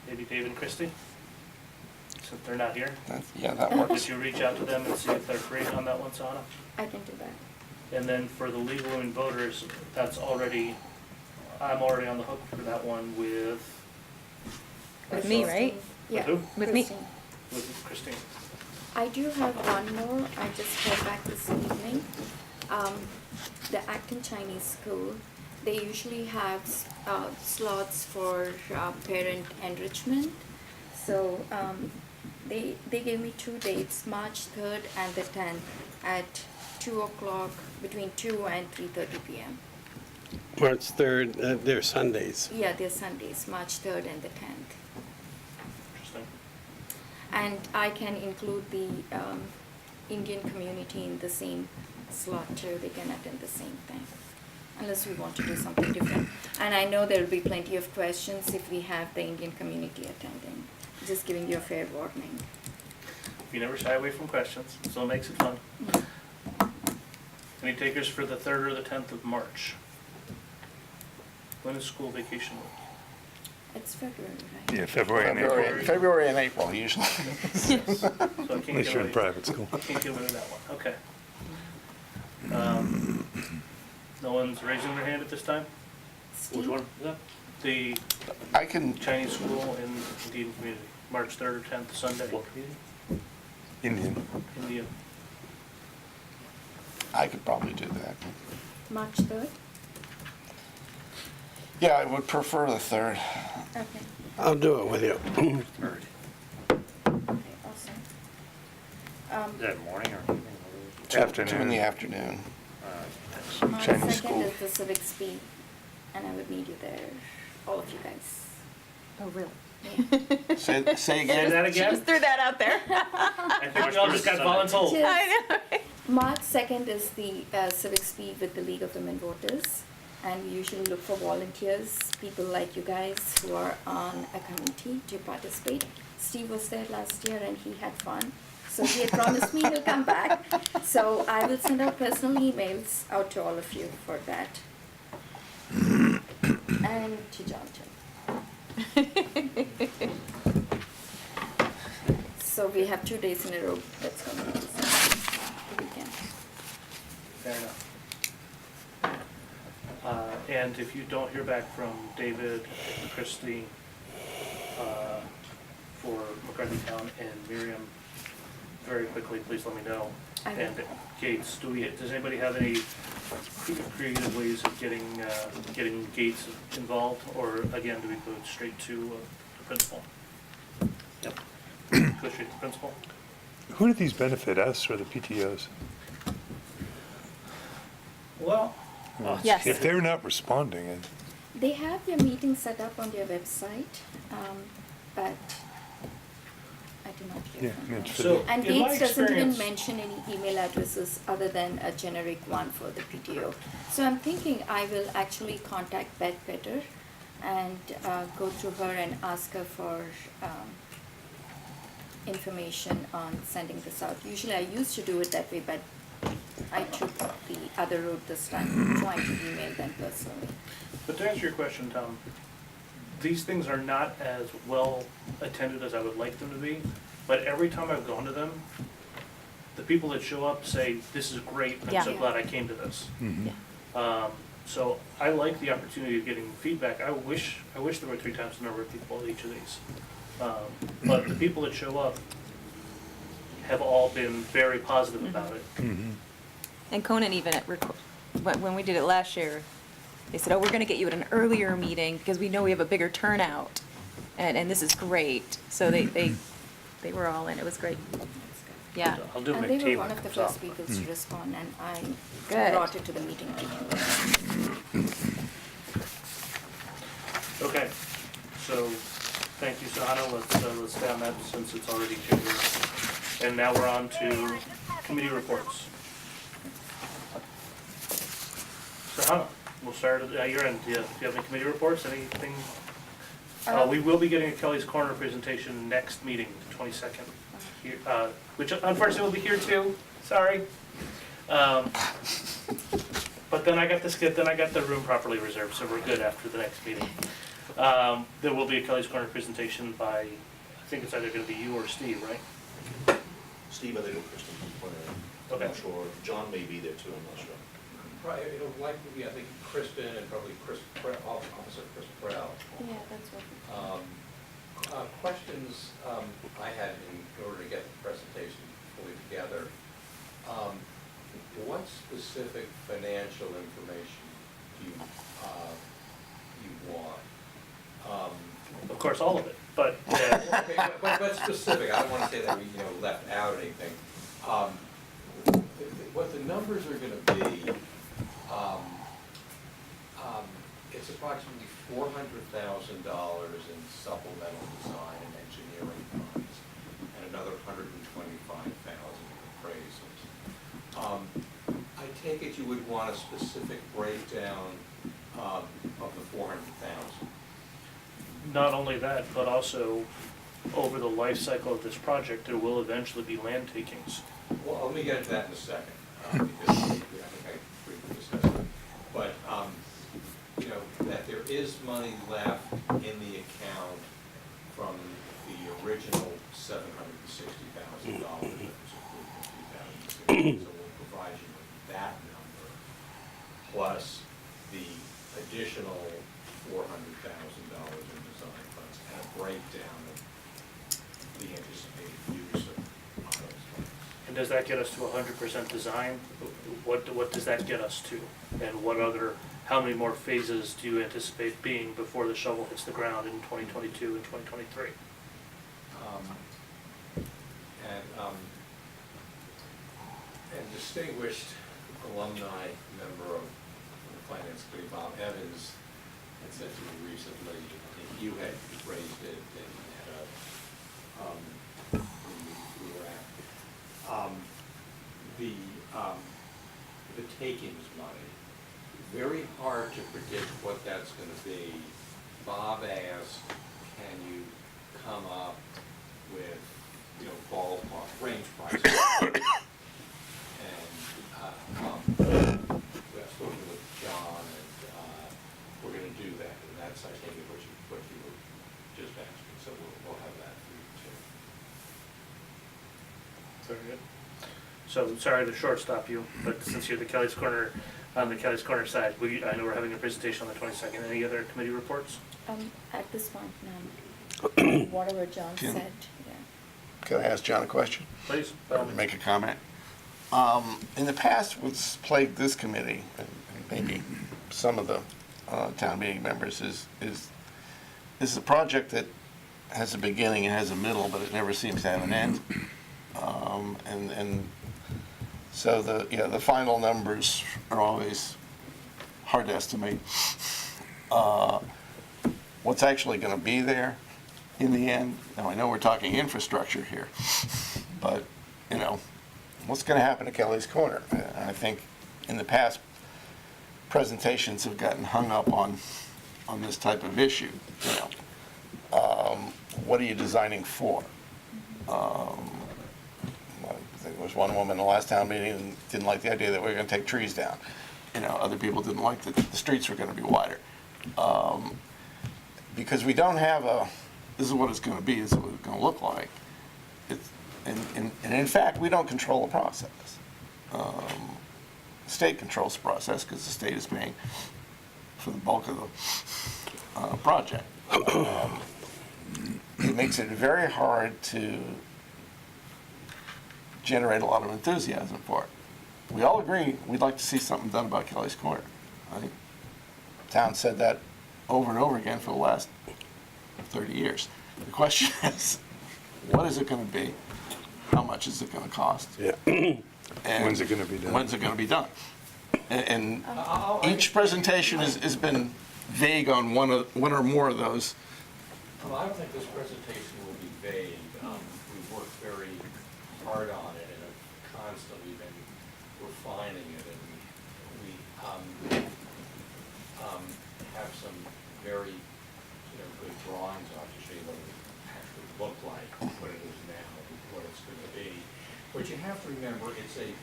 Maybe Dave and Christie, since they're not here. Yeah, that Did works. you reach out to them and see if they're free on that one, Sana? I can do that. And then for the legal women voters, that's already, I'm already on the hook for that one with. With me, right? Yeah. who? With me. Christine. With Christine. I do have one more, I just heard back this evening. The Acton Chinese School, they usually have slots for parent enrichment. So they gave me 2 dates, March 3rd and the 10th at 2 o'clock, between 2 and 3:30 p.m. March 3rd, they're Sundays. Yeah, they're Sundays, March 3rd and the 10th. Interesting. And I can include the Indian community in the same slot too, they can attend the same thing, unless we want to do something different. And I know there'll be plenty of questions if we have the Indian community attending, just giving you a fair warning. You never shy away from questions, so it makes it fun. Any takers for the 3rd or the 10th of March? When is school vacation week? It's February, right? Yeah, February and April. February and April, usually. So I can't Unless get you're in away. private school. Can't get away with that one, okay. No one's raising their hand at this time? Which Steve? one is that? The I can, Chinese school in Indian community, March 3rd or 10th, Sunday. What community? Indian. Indian. I could probably do that. March 3rd? Yeah, I would prefer the 3rd. Okay, I'll do it with you. Third. okay, awesome. Is that morning or evening? 2 in Afternoon. the afternoon. March Chinese 2nd school. is the civics speed, and I would need you there, all of you guys. Oh, really? Say Say again? that She again? just threw that out there. I think we all just got voluntold. Yes. I know, right? March 2nd is the civic speed with the League of Women Voters, and we usually look for volunteers, people like you guys who are on a committee to participate. Steve was there last year and he had fun, so he had promised me he'll come back. So I will send out personal emails out to all of you for that. And to John too. So we have 2 days in a row that's going to be the weekend. Fair enough. And if you don't hear back from David, Christie, for McCarthy Town and Miriam very quickly, please let me know. I will. And Gates, does anybody have any creative ways of getting Gates involved? Or again, do we go straight to the principal? Yep. Go straight to the principal? Who do these benefit, us or the PTOs? Well, Yes. If they're not responding, They have their meeting set up on their website, but I do not hear yeah, from I mean, them. it's for So- the- And In my Gates doesn't even experience- mention any email addresses other than a generic one for the PTO. So I'm thinking I will actually contact Beth Petter and go through her and ask her for information on sending this out. Usually I used to do it that way, but I took the other route this time, trying to email them personally. but to answer your question, Tom, these things are not as well attended as I would like them to be, but every time I've gone to them, the people that show up say, this is great, I'm so Yeah. glad I came to this. Mhm. Yeah. So I like the opportunity of getting feedback. I wish there were 3 times the number of people at each of these. But the people that show up have all been very positive about it. And Conan even when we did it last year, they said, oh, we're gonna get you at an earlier meeting because we know we have a bigger turnout. And this is great. So they were all in. It was great. Yeah. I'll do a And they McTeam were one of the myself. first people to respond, and I Good. brought it to the meeting too. Okay, so, thank you, Sahana, let's stay on that since it's already changed. And now we're on to committee reports. Sahana, we'll start at your end, do you have any committee reports, anything? We will be getting a Kelly's Corner presentation next meeting, the 22nd, here, which unfortunately will be here too, sorry. But then I got the room properly reserved, so we're good after the next meeting. There will be a Kelly's Corner presentation by, I think it's either gonna be you or Steve, right? Steve, I think, or Kristen, I'm Okay. not sure. John may be there too, I'm not sure. Right, it'll likely be, I think, Kristen and probably Officer Chris Prowl. Yeah, that's what. Questions I had in order to get the presentation fully together. What specific financial information do you want? Of course, all of it, but, yeah. Okay, but specific, I don't want to say that we, left out anything. What the numbers are gonna be, it's approximately $400,000 in supplemental design and engineering funds, and another $125,000 in appraisals. I take it you would want a specific breakdown of the $400,000. not only that, but also over the life cycle of this project, there will eventually be land takings. Well, let me get into that in a second, because I think I briefly discussed it. But, that there is money left in the account from the original $760,000 that was approved in 2016. So we'll provide you with that number, plus the additional $400,000 in design funds, and a breakdown of the anticipated use of those funds. And does that get us to 100% design? What does that get us to? And how many more phases do you anticipate being before the shovel hits the ground in 2022 and 2023? And distinguished alumni member of the Finance Committee, Bob Evans, had said to me recently, I think you had raised it at a, when we were at, the takings money, very hard to predict what that's gonna be. Bob asked, can you come up with, you know, ballpark range prices? And, I've spoken with John, and, we're gonna do that, and that's, I think, what you were just asking, so we'll have that for you too. Very good. So, sorry to shortstop you, but since you're the Kelly's Corner, on the Kelly's Corner side, I know we're having a presentation on the 22nd. Any other committee reports? At this point, none. Whatever John Can- said, yeah. Can I ask John a question? Please. Or make a comment? In the past, what's plagued this committee, and maybe some of the town meeting members, is a project that has a beginning, it has a middle, but it never seems to have an end. And so the final numbers are always hard to estimate. What's actually going to be there in the end? Now, I know we're talking infrastructure here, but, you know, what's going to happen to Kelly's Corner? I think in the past, presentations have gotten hung up on this type of issue, you know. What are you designing for? I think there was one woman in the last town meeting who didn't like the idea that we were going to take trees down. You know, other people didn't like that the streets were going to be wider. Because we don't have this is what it's going to be, this is what it's going to look like. And in fact, we don't control the process. The state controls the process because the state is paying for the bulk of the project. It makes it very hard to generate a lot of enthusiasm for it. We all agree we'd like to see something done about Kelly's Corner. I think the town said that over and over again for the last 30 years. The question is, what is it going to be? How much is it going to cost? Yeah. And When's it gonna be done? When's it going to be done? And each presentation has been vague on one or more of those. Well, I don't think this presentation will be vague. We've worked very hard on it and have constantly been refining it, and we have some very, good drawings on to show you what it actually look like, what it is now, what it's going to be. But you have to remember, it's a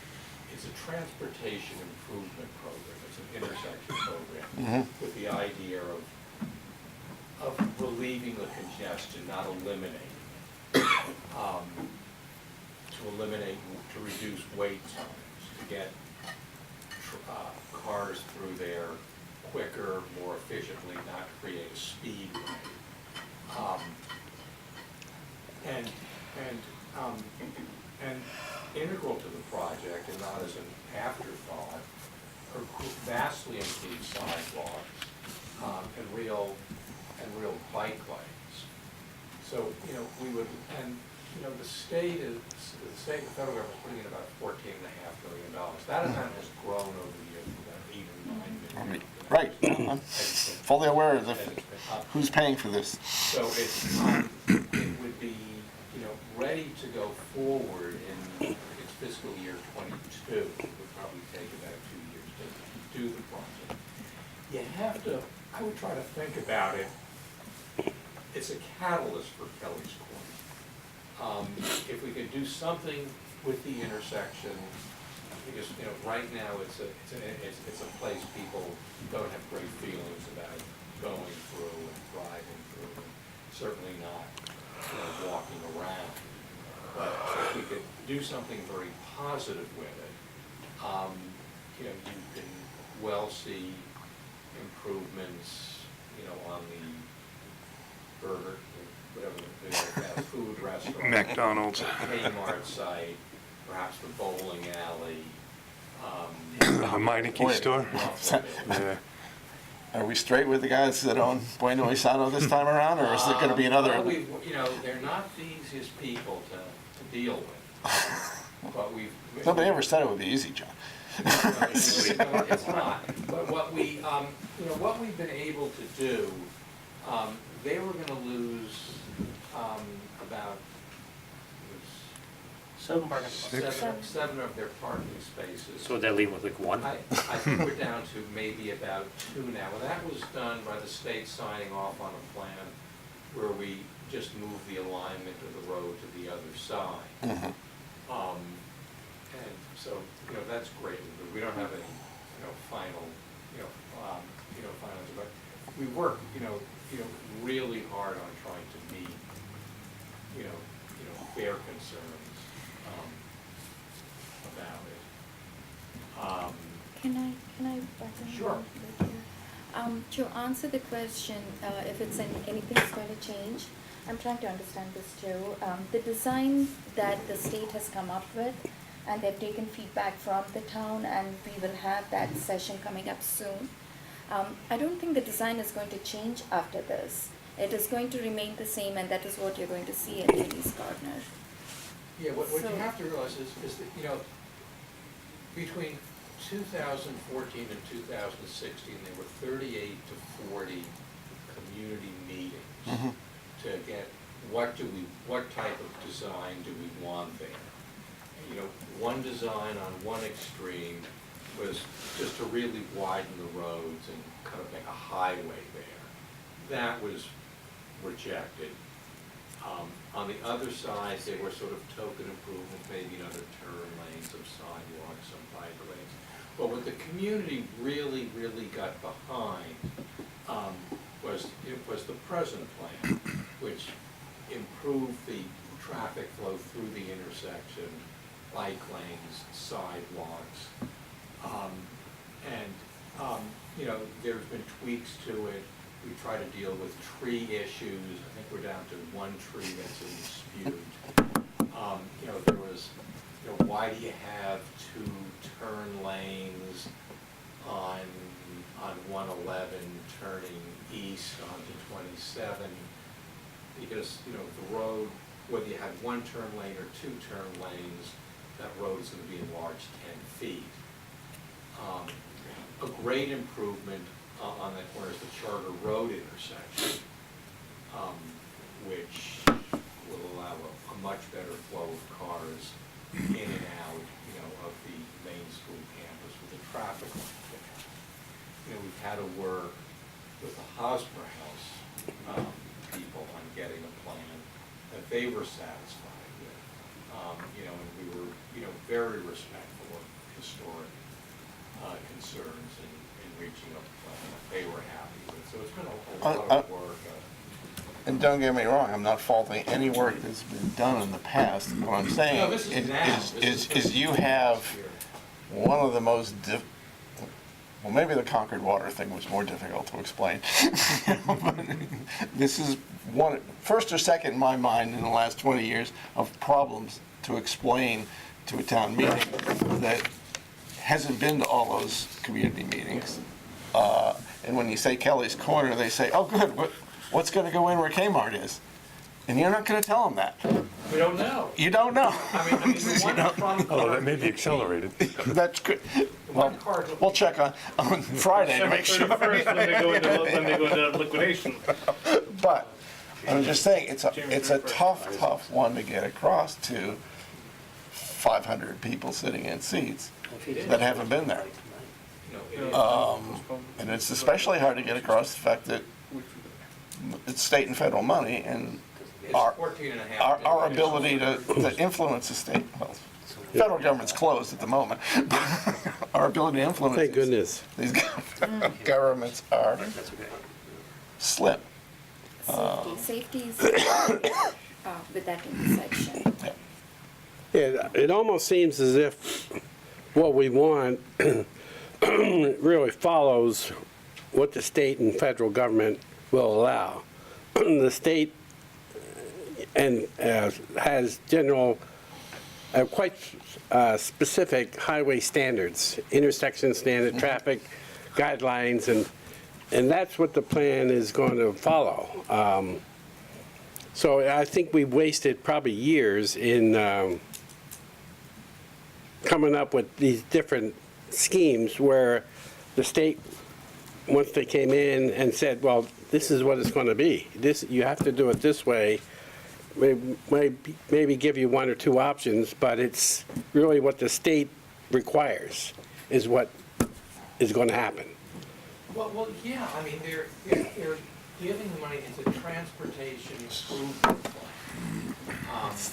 transportation improvement program. It's an intersection program with the idea of relieving the congestion, not eliminating it. To reduce wait times, to get cars through there quicker, more efficiently, not create a speedway. And integral to the project, and not as an afterthought, are vastly improved sidewalks and real bike lanes. So, we would, and the state and the federal government is putting in about $14.5 million. That amount has grown over the years to about 8 or 9 million. Right. I'm fully aware of who's paying for this. So it would be, ready to go forward in its fiscal year 22. It would probably take about 2 years to do the project. You have to, I would try to think about it, it's a catalyst for Kelly's Corner. If we could do something with the intersection, because, right now it's a place people don't have great feelings about going through and driving through, and certainly not, walking around. But if we could do something very positive with it, you can well see improvements, on the burger, whatever, that food restaurant. McDonald's. Kmart site, perhaps the bowling alley. The Meineke store? Yeah. Are we straight with the guys that own Bueno y Sano this time around, or is it going to be another? Well, they're not the easiest people to deal with. but we've. Nobody ever said it would be easy, John. It's not, but what we, what we've been able to do, they were gonna lose, about, Seven parking spots. seven of their parking spaces. So they're leaving with like one? I think we're down to maybe about 2 now, and that was done by the state signing off on a plan where we just moved the alignment of the road to the other side. And so, that's great, but we don't have any, final, final, but we work, really hard on trying to meet, their concerns, about it. Can I button in Sure. a bit here? To answer the question, if anything's going to change, I'm trying to understand this too. The design that the state has come up with, and they've taken feedback from the town, and we will have that session coming up soon. I don't think the design is going to change after this. It is going to remain the same, and that is what you're going to see in Denny's Gardner. Yeah, what So- you have to realize is that, between 2014 and 2016, there were 38 to 40 community meetings to get what type of design do we want there. One design on one extreme was just to really widen the roads and kind of make a highway there. That was rejected. On the other side, they were sort of token improvements, maybe another turn lanes, some sidewalks, some bike lanes. But what the community really, really got behind was the present plan, which improved the traffic flow through the intersection, bike lanes, sidewalks. There's been tweaks to it. We try to deal with tree issues. I think we're down to one tree that's in dispute. There was, why do you have 2 turn lanes on 111 turning east onto 27? Because, the road, whether you had 1 turn lane or 2 turn lanes, that road is going to be enlarged 10 feet. A great improvement on that corner is the Charter Road intersection, which will allow a much better flow of cars in and out, of the main school campus with the traffic light there. We've had to work with the Hosmer House people on getting a plan that they were satisfied with. And we were, very respectful of historic concerns in reaching a plan that they were happy with. So it's been a lot of work. And don't get me wrong, I'm not faulting any work that's been done in the past. What I'm saying No, this is now. is you have one of the most well, maybe the Concord water thing was more difficult to explain. But this is one, first or second in my mind in the last 20 years of problems to explain to a town meeting that hasn't been to all those community meetings. And when you say Kelly's Corner, they say, oh good, what's going to go in where Kmart is? And you're not going to tell them that. We don't know. You don't know. I mean, the one from Oh, that may be accelerated. That's good. one card. We'll check on Friday to make sure. December 31st, when they go into liquidation. But I'm just saying, it's a tough one to get across to 500 people sitting in seats that haven't been there. And it's especially hard to get across the fact that it's state and federal money, and our 14.5. our ability to influence the state, well, federal government's closed at the moment. Our ability to influence Thank goodness. these governments are slim. Safety is with that intersection. It almost seems as if what we want really follows what the state and federal government will allow. The state has general, quite specific highway standards, intersection standard, traffic guidelines, and that's what the plan is going to follow. So I think we wasted probably years in coming up with these different schemes where the state, once they came in and said, well, this is what it's going to be. This, you have to do it this way. Maybe give you one or two options, but it's really what the state requires is what is going to happen. Well, yeah, I mean, they're giving money into transportation improvement plan.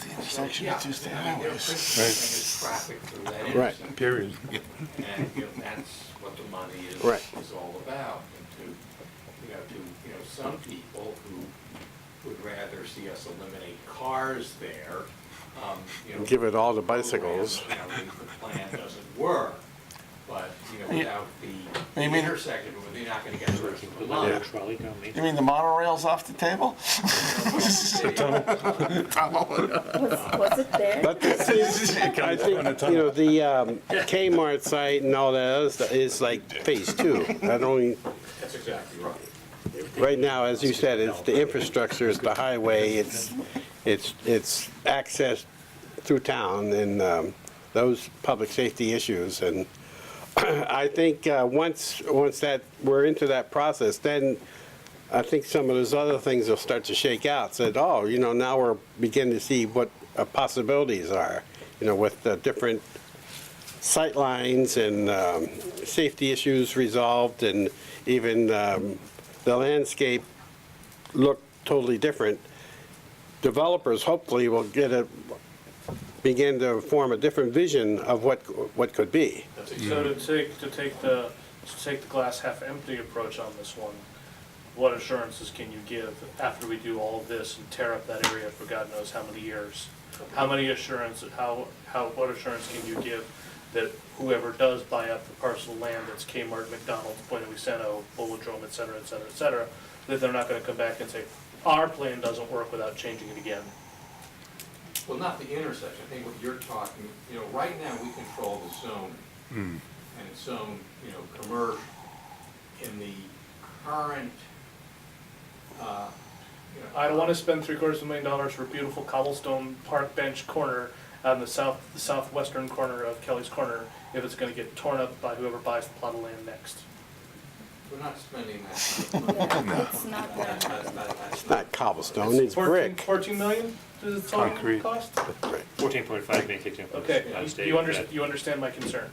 The intersection Yeah, of two state I mean, their highways. principal thing is traffic through that Right. intersection. Period. And, that's what the money Right. is all about. And some people who would rather see us eliminate cars there, Give it all to bicycles. The plan doesn't work, but, without the You mean- intersection, they're not gonna get the rest of the money. Yeah. Trolley down Main You mean the monorail's off the table? Was it there? But I think, the Kmart site and all that other stuff is like phase two. That only, That's exactly right. right now, as you said, it's the infrastructure, it's the highway, it's access through town and those public safety issues. And I think once that, we're into that process, then I think some of those other things will start to shake out. Said, oh, now we're beginning to see what possibilities are, with the different sight lines and safety issues resolved, and even the landscape look totally different. Developers hopefully will begin to form a different vision of what could be. So to take the glass half empty approach on this one, what assurances can you give after we do all of this and tear up that area for God knows how many years? What assurance can you give that whoever does buy up the parcel of land that's Kmart, McDonald's, Point of Viceno, Bulodrome, et cetera, that they're not gonna come back and say, our plan doesn't work without changing it again? Well, not the intersection, I think what you're talking, right now, we control the zoning. And it's zoned, commercial. In the current, I don't wanna spend $750,000 for a beautiful cobblestone park bench corner on the southwestern corner of Kelly's Corner if it's gonna get torn up by whoever buys the plot of land next. we're not spending that. Yeah, it's not that. It's not cobblestone, it's brick. 14 million does the total Concrete. cost? 14.5 may kick in. Okay, you understand my concern.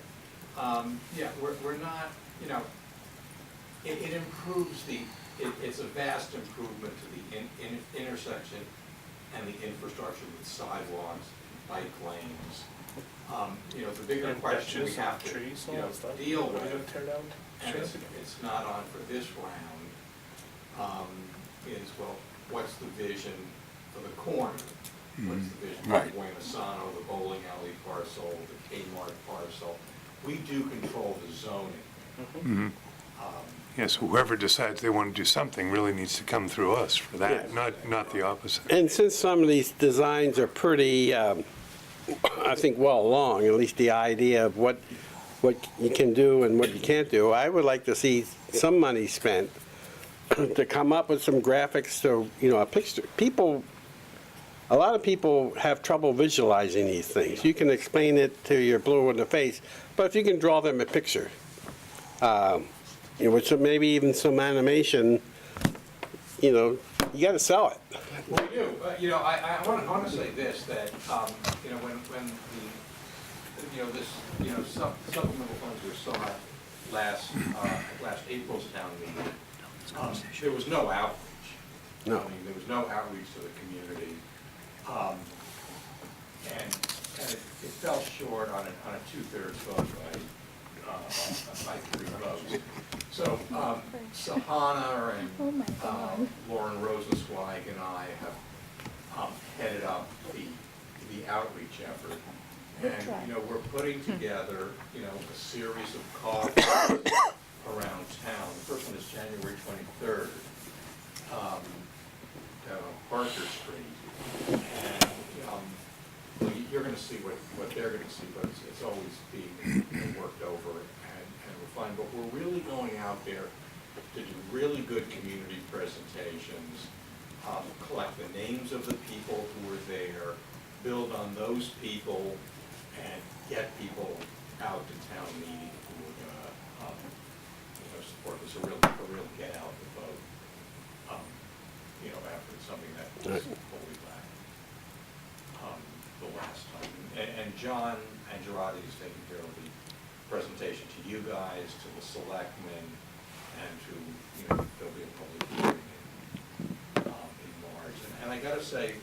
Yeah, we're not, it improves it's a vast improvement to the intersection and the infrastructure with sidewalks, bike lanes. The bigger And question we benches have and to, trees and all that stuff. deal Are we gonna with, tear down and trees? it's not on for this round, is, well, what's the vision for the corner? What's the vision for Right. Buenosano, the bowling alley parcel, the Kmart parcel? We do control the zoning. Yes, whoever decides they want to do something really needs to come through us for that, Yes. not the opposite. And since some of these designs are pretty, I think, well along, at least the idea of what you can do and what you can't do, I would like to see some money spent to come up with some graphics, so, a picture. A lot of people have trouble visualizing these things. You can explain it to your blue in the face, but if you can draw them a picture, with maybe even some animation, you got to sell it. We do. I want to say this, that, when this, supplemental funds were sought last April's town meeting, there was no outreach. No. I mean, there was no outreach to the community. And it fell short on a two-thirds vote by 3 votes. So, Sahana Oh my and God. Lauren Rosenzweig and I have headed up the outreach effort. Good try. And, we're putting together, a series of coffees around town. The first one is January 23rd, down on Parker Street. And, you're gonna see what they're gonna see, but it's always being worked over and refined. But we're really going out there to do really good community presentations, collect the names of the people who were there, build on those people, and get people out to town meeting who are gonna, support this, a real get out the vote, after something that was fully back, the last time. And John Angelati is taking care of the presentation to you guys, to the selectmen, and to, there'll be a public hearing in March. And I gotta say,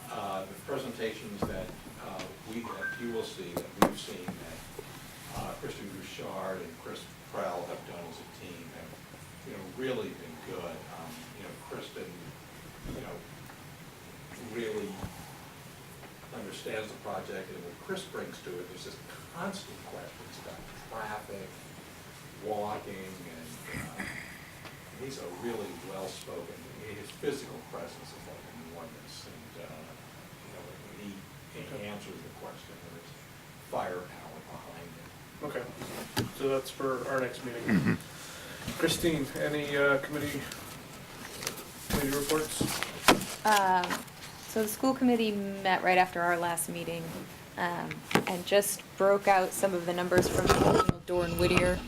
the presentations that that you will see, that we've seen, that Kristen Bouchard and Chris Prell have done as a team have, really been good. Kristen, really understands the project, and what Chris brings to it, there's just constant questions about traffic, walking, and he's a really well-spoken, his physical presence is like enormous, and when he answers the question, there's firepower behind it. Okay, so that's for our next meeting. Christine, any committee reports? So the school committee met right after our last meeting, and just broke out some of the numbers from the original Dorn Whittier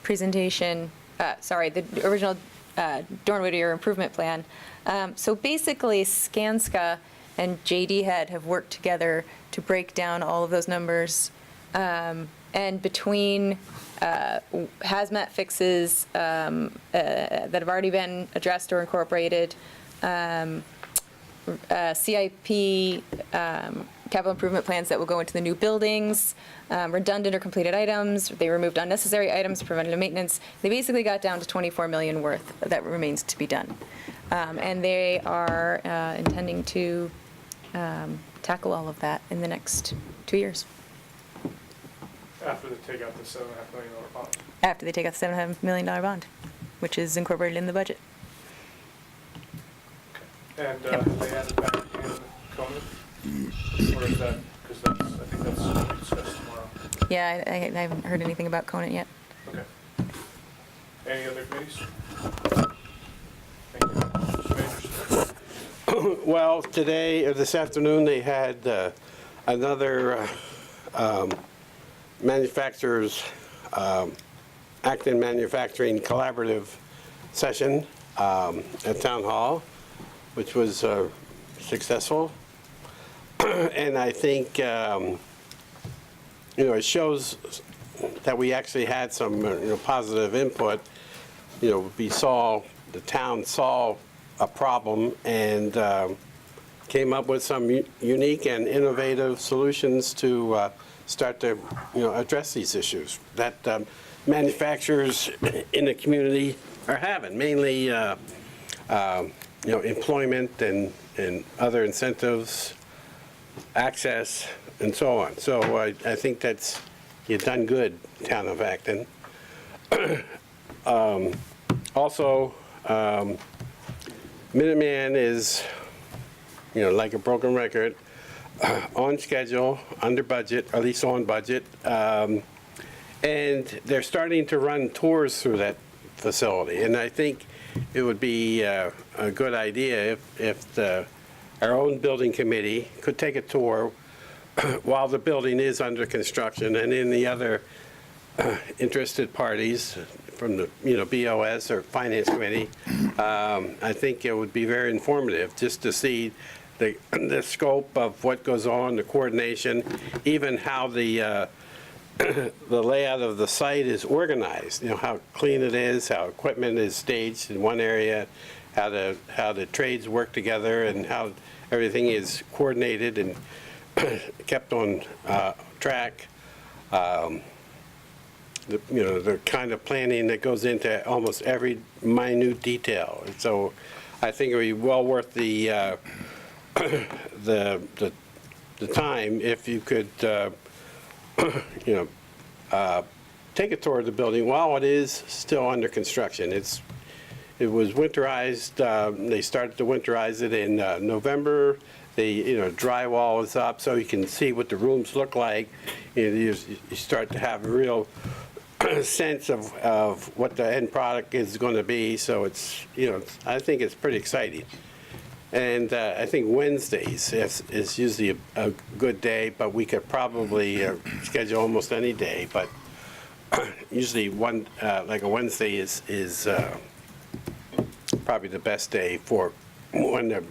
presentation, the original Dorn Whittier improvement plan. So basically, Skanska and JD Head have worked together to break down all of those numbers. And between hazmat fixes that have already been addressed or incorporated, CIP capital improvement plans that will go into the new buildings, redundant or completed items, they removed unnecessary items, preventative maintenance. They basically got down to 24 million worth that remains to be done. And they are intending to tackle all of that in the next 2 years. After they take out the $7.5 million bond. After they take out the $7.5 million bond, which is incorporated in the budget. And they have it back in Conant? Or is that, because I think that's what we discussed tomorrow. Yeah, I haven't heard anything about Conant yet. Okay. Any other committees? Thank you. Mr. Majors? Well, today, or this afternoon, they had another manufacturers, Acton Manufacturing Collaborative session at Town Hall, which was successful. And I think, it shows that we actually had some positive input. The town saw a problem and came up with some unique and innovative solutions to start to address these issues that manufacturers in the community are having, mainly employment and other incentives, access, and so on. So I think you've done good, Town of Acton. Also, Minuteman is, like a broken record, on schedule, under budget, or at least on budget, and they're starting to run tours through that facility. And I think it would be a good idea if our own building committee could take a tour while the building is under construction, and in the other interested parties from the BOS or Finance Committee. I think it would be very informative just to see the scope of what goes on, the coordination, even how the layout of the site is organized, how clean it is, how equipment is staged in one area, how the trades work together, and how everything is coordinated and kept on track. The kind of planning that goes into almost every minute detail. And so I think it would be well worth the time if you could, take a tour of the building while it is still under construction. It was winterized. They started to winterize it in November. Drywall is up, so you can see what the rooms look like. You start to have a real sense of what the end product is going to be. So I think it's pretty exciting. And I think Wednesdays is usually a good day, but we could probably schedule almost any day. But usually like a Wednesday is probably the best day for when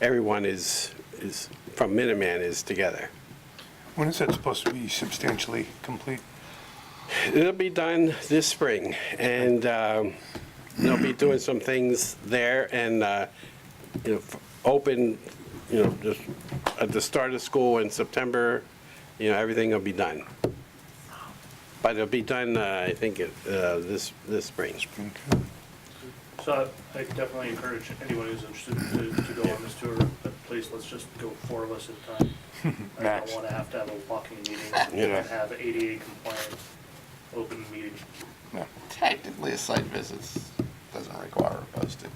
everyone is from Minuteman is together. When is that supposed to be substantially complete? It'll be done this spring, and they'll be doing some things there, and open, just at the start of school in September. Everything will be done. But it'll be done, I think, this spring. So I definitely encourage anyone who's interested to go on this tour, but please, let's just go 4 of us at a time. I Max. don't want to have a walking meeting Yeah. and have ADA compliant open meeting. No, technically, a site visit doesn't require a posting.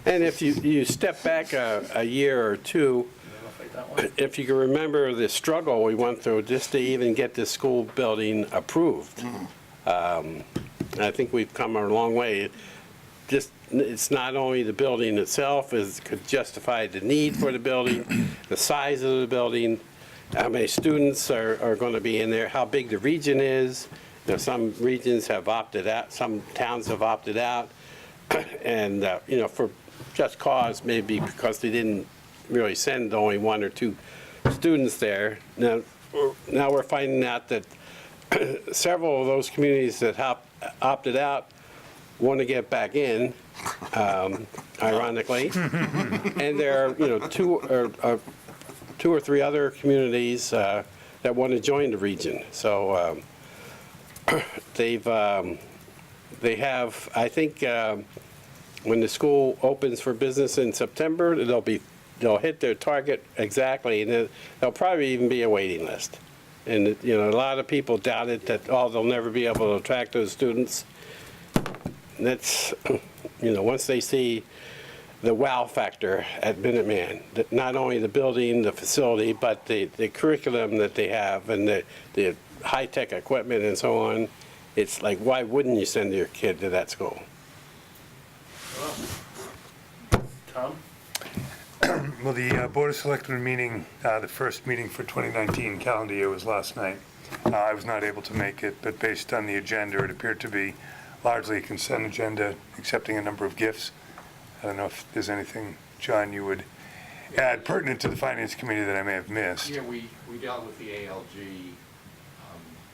And if you step back a year or two, You want to fight that one? if you can remember the struggle we went through just to even get this school building approved. I think we've come a long way. It's not only the building itself, it could justify the need for the building, the size of the building, how many students are going to be in there, how big the region is. Some regions have opted out, some towns have opted out, and, for just cause, maybe because they didn't really send only 1 or 2 students there. Now we're finding out that several of those communities that opted out want to get back in, ironically. And there are, 2 or 3 other communities that want to join the region. So they have, I think, when the school opens for business in September, they'll hit their target exactly, and there'll probably even be a waiting list. And, a lot of people doubted that, they'll never be able to attract those students. And that's, once they see the wow factor at Minuteman, that not only the building, the facility, but the curriculum that they have and the high-tech equipment and so on, it's like, why wouldn't you send your kid to that school? Tom? Well, the Board of Selectmen meeting, the first meeting for 2019 calendar year was last night. I was not able to make it, but based on the agenda, it appeared to be largely a consent agenda, accepting a number of gifts. I don't know if there's anything, John, you would add pertinent to the Finance Committee that I may have missed. Yeah, we dealt with the ALG,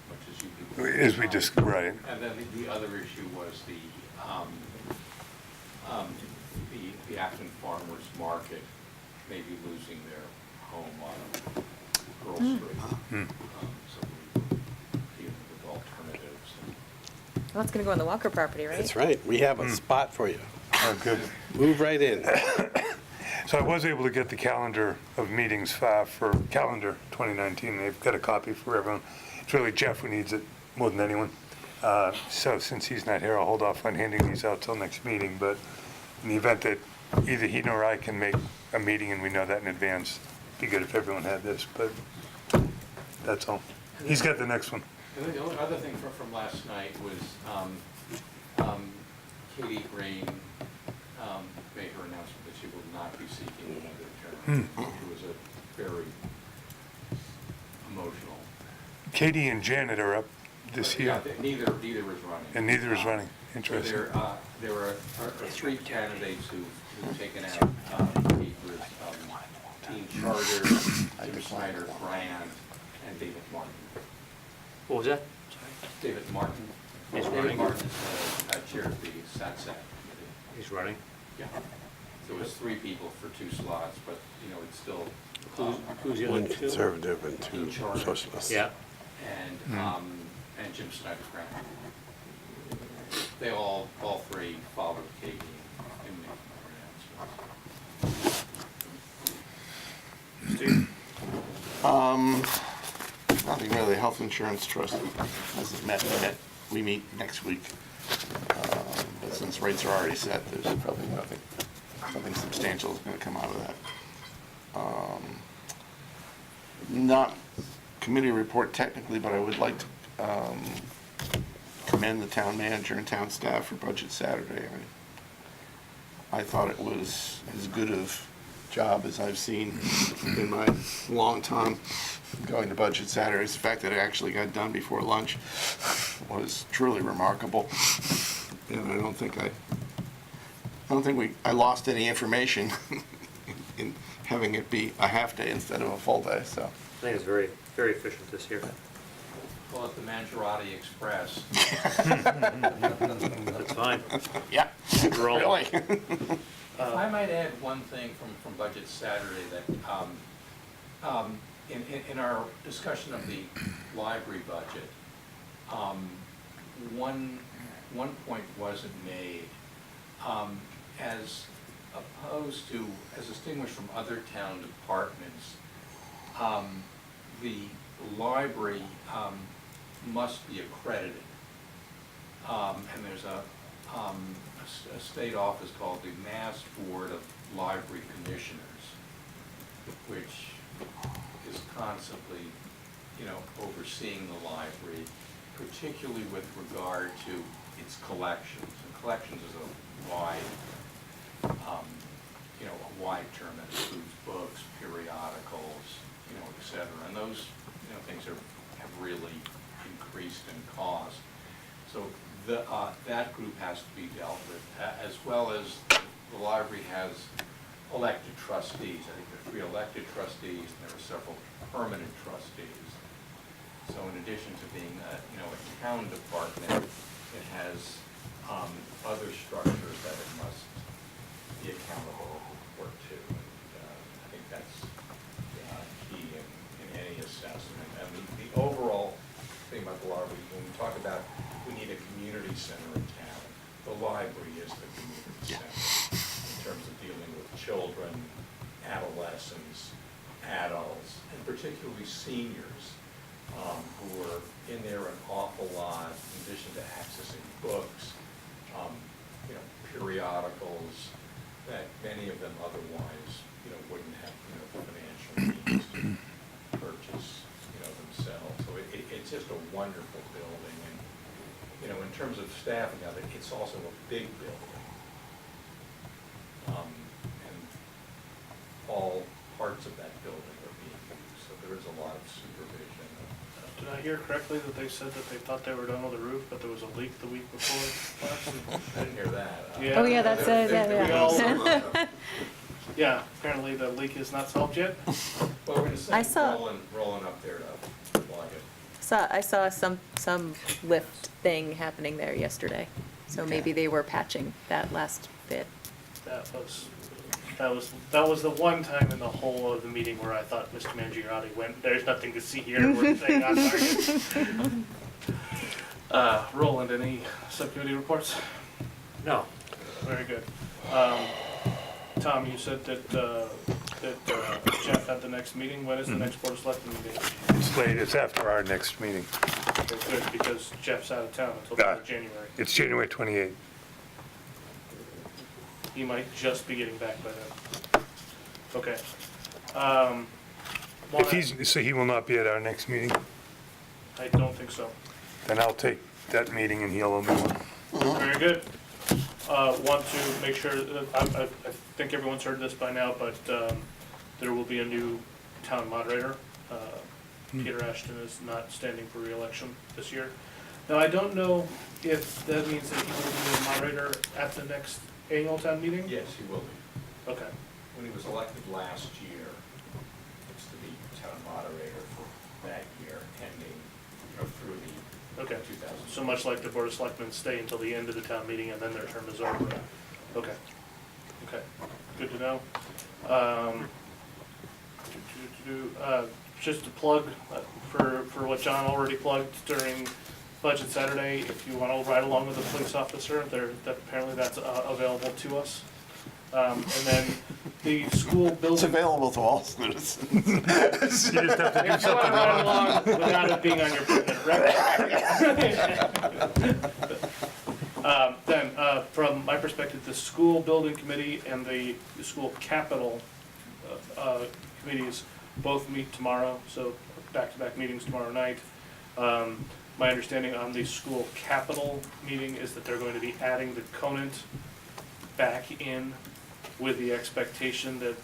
much as you do. As we just, right. And then the other issue was the Acton Farmers Market maybe losing their home on Girl Street. So we were dealing with alternatives. Well, that's going to go on the Walker property, right? That's right, we have a spot for you. Oh, good. Move right in. So I was able to get the calendar of meetings for calendar 2019. They've got a copy for everyone. It's really Jeff who needs it more than anyone. So since he's not here, I'll hold off on handing these out till next meeting. But in the event that either he nor I can make a meeting and we know that in advance, it'd be good if everyone had this, but that's all. He's got the next one. And then the only other thing from last night was Katie Green made her announcement that she will not be seeking another term. It was a very emotional. Katie and Janet are up this year, Yeah, neither is running. and neither is running. So Interesting. there are 3 candidates who've taken out papers, Team Charter, Jim Snyder, Brand, and David Martin. What was that? David Martin. He's David running? Martin chairs the SATSAT committee. He's running. Yeah. So it was 3 people for 2 slots, but, it's still. Who's the One other 2? conservative and 2 Team Charter. socialists. Yeah. And Jim Snyder Brown. They all 3 followed Katie in making their announcements. Steve? Nothing really. Health Insurance Trust hasn't met yet. We meet next week. But since rates are already set, there's probably nothing substantial is going to come out of that. Not committee report technically, but I would like to commend the town manager and town staff for Budget Saturday. I thought it was as good of job as I've seen in my long time going to Budget Saturdays. The fact that it actually got done before lunch was truly remarkable. And I don't think I lost any information in having it be a half day instead of a full day, so. I think it's very, very efficient this year. Call it the Mangiarotti Express. That's fine. Yeah, Roll. really. If I might add one thing from Budget Saturday that, in our discussion of the library budget, one point wasn't made. As opposed to, as distinguished from other town departments, the library must be accredited. And there's a state office called the Mass Board of Library Commissioners, which is constantly, overseeing the library, particularly with regard to its collections. And collections is a wide, a wide term that includes books, periodicals, et cetera. And those, things have really increased in cost. So that group has to be dealt with, as well as the library has elected trustees. I think there are 3 elected trustees, and there are several permanent trustees. So in addition to being a town department, it has other structures that it must be accountable for too. And I think that's key in any assessment. And the overall thing about the library, when we talk about we need a community center in town, the library is the community center in terms of dealing with children, adolescents, adults, and particularly seniors who are in there an awful lot, in addition to accessing books, periodicals that many of them otherwise, wouldn't have, financial means to purchase, themselves. So it's just a wonderful building, and, in terms of staffing of it, it's also a big building. And all parts of that building are being used, so there is a lot of supervision. Did I hear correctly that they said that they thought they were done with the roof, but there was a leak the week before last? I didn't hear that. Yeah. Oh, yeah, that's it, We yeah. all- Yeah, apparently the leak is not solved yet. Well, we're gonna I send saw- rolling up there to plug it. I saw some lift thing happening there yesterday, so maybe they were patching that last bit. That was the one time in the whole of the meeting where I thought Mr. Mangiarotti went, there's nothing to see here, we're staying on target. Roland, any subcommittee reports? No. Very good. Tom, you said that Jeff had the next meeting. When is the next Board of Selectmen meeting? It's late, it's after our next meeting. Okay, good, because Jeff's out of town until the end of January. It's January 28th. He might just be getting back by then. Okay. So he will not be at our next meeting? I don't think so. Then I'll take that meeting and he'll owe me one. Very good. Want to make sure, I think everyone's heard this by now, but there will be a new town moderator. Peter Ashton is not standing for re-election this year. Now, I don't know if that means that he will be a moderator at the next annual town meeting? Yes, he will be. Okay. When he was elected last year, it's to be town moderator for that year, ending, through the Okay. 2000. So much like the Board of Selectmen stay until the end of the town meeting and then their term is over. Okay. Okay. Good to know. Just to plug for what John already plugged during Budget Saturday, if you want to ride along with a police officer, apparently that's available to us. And then the school building. It's available to all citizens. You just have to do If you want to something ride wrong. along without it being on your permanent record. Then, from my perspective, the school building committee and the school capital committees both meet tomorrow, so back-to-back meetings tomorrow night. My understanding on the school capital meeting is that they're going to be adding the Conant back in with the expectation that,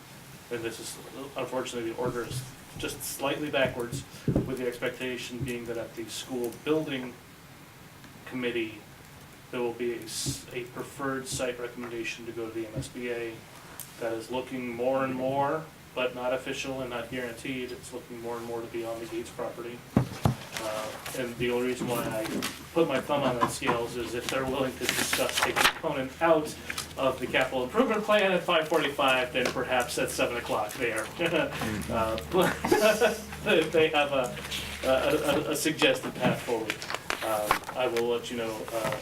and this is, unfortunately, the order is just slightly backwards, with the expectation being that at the school building committee, there will be a preferred site recommendation to go to the MSBA. That is looking more and more, but not official and not guaranteed, it's looking more and more to be on the Gates property. And the only reason why I put my thumb on that scales is if they're willing to discuss a component out of the capital improvement plan at 5:45, then perhaps at 7 o'clock there. They have a suggested path forward. I will let you know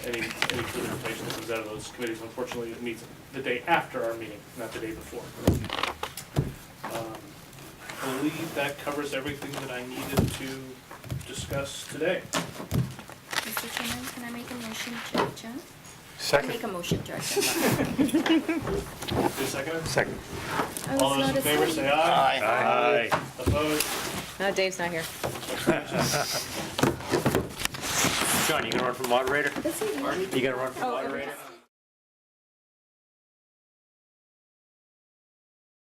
any further information that comes out of those committees. Unfortunately, it meets the day after our meeting, not the day before. I believe that covers everything that I needed to discuss today. Mr. Chairman, can I make a motion to adjourn? Second. Make a motion to adjourn. Who's second? Second. I was All those not in a favor second. say aye. Aye. Opposed? No, Dave's not here. John, you gonna run for moderator? Does he really? You gonna run for Oh, moderator?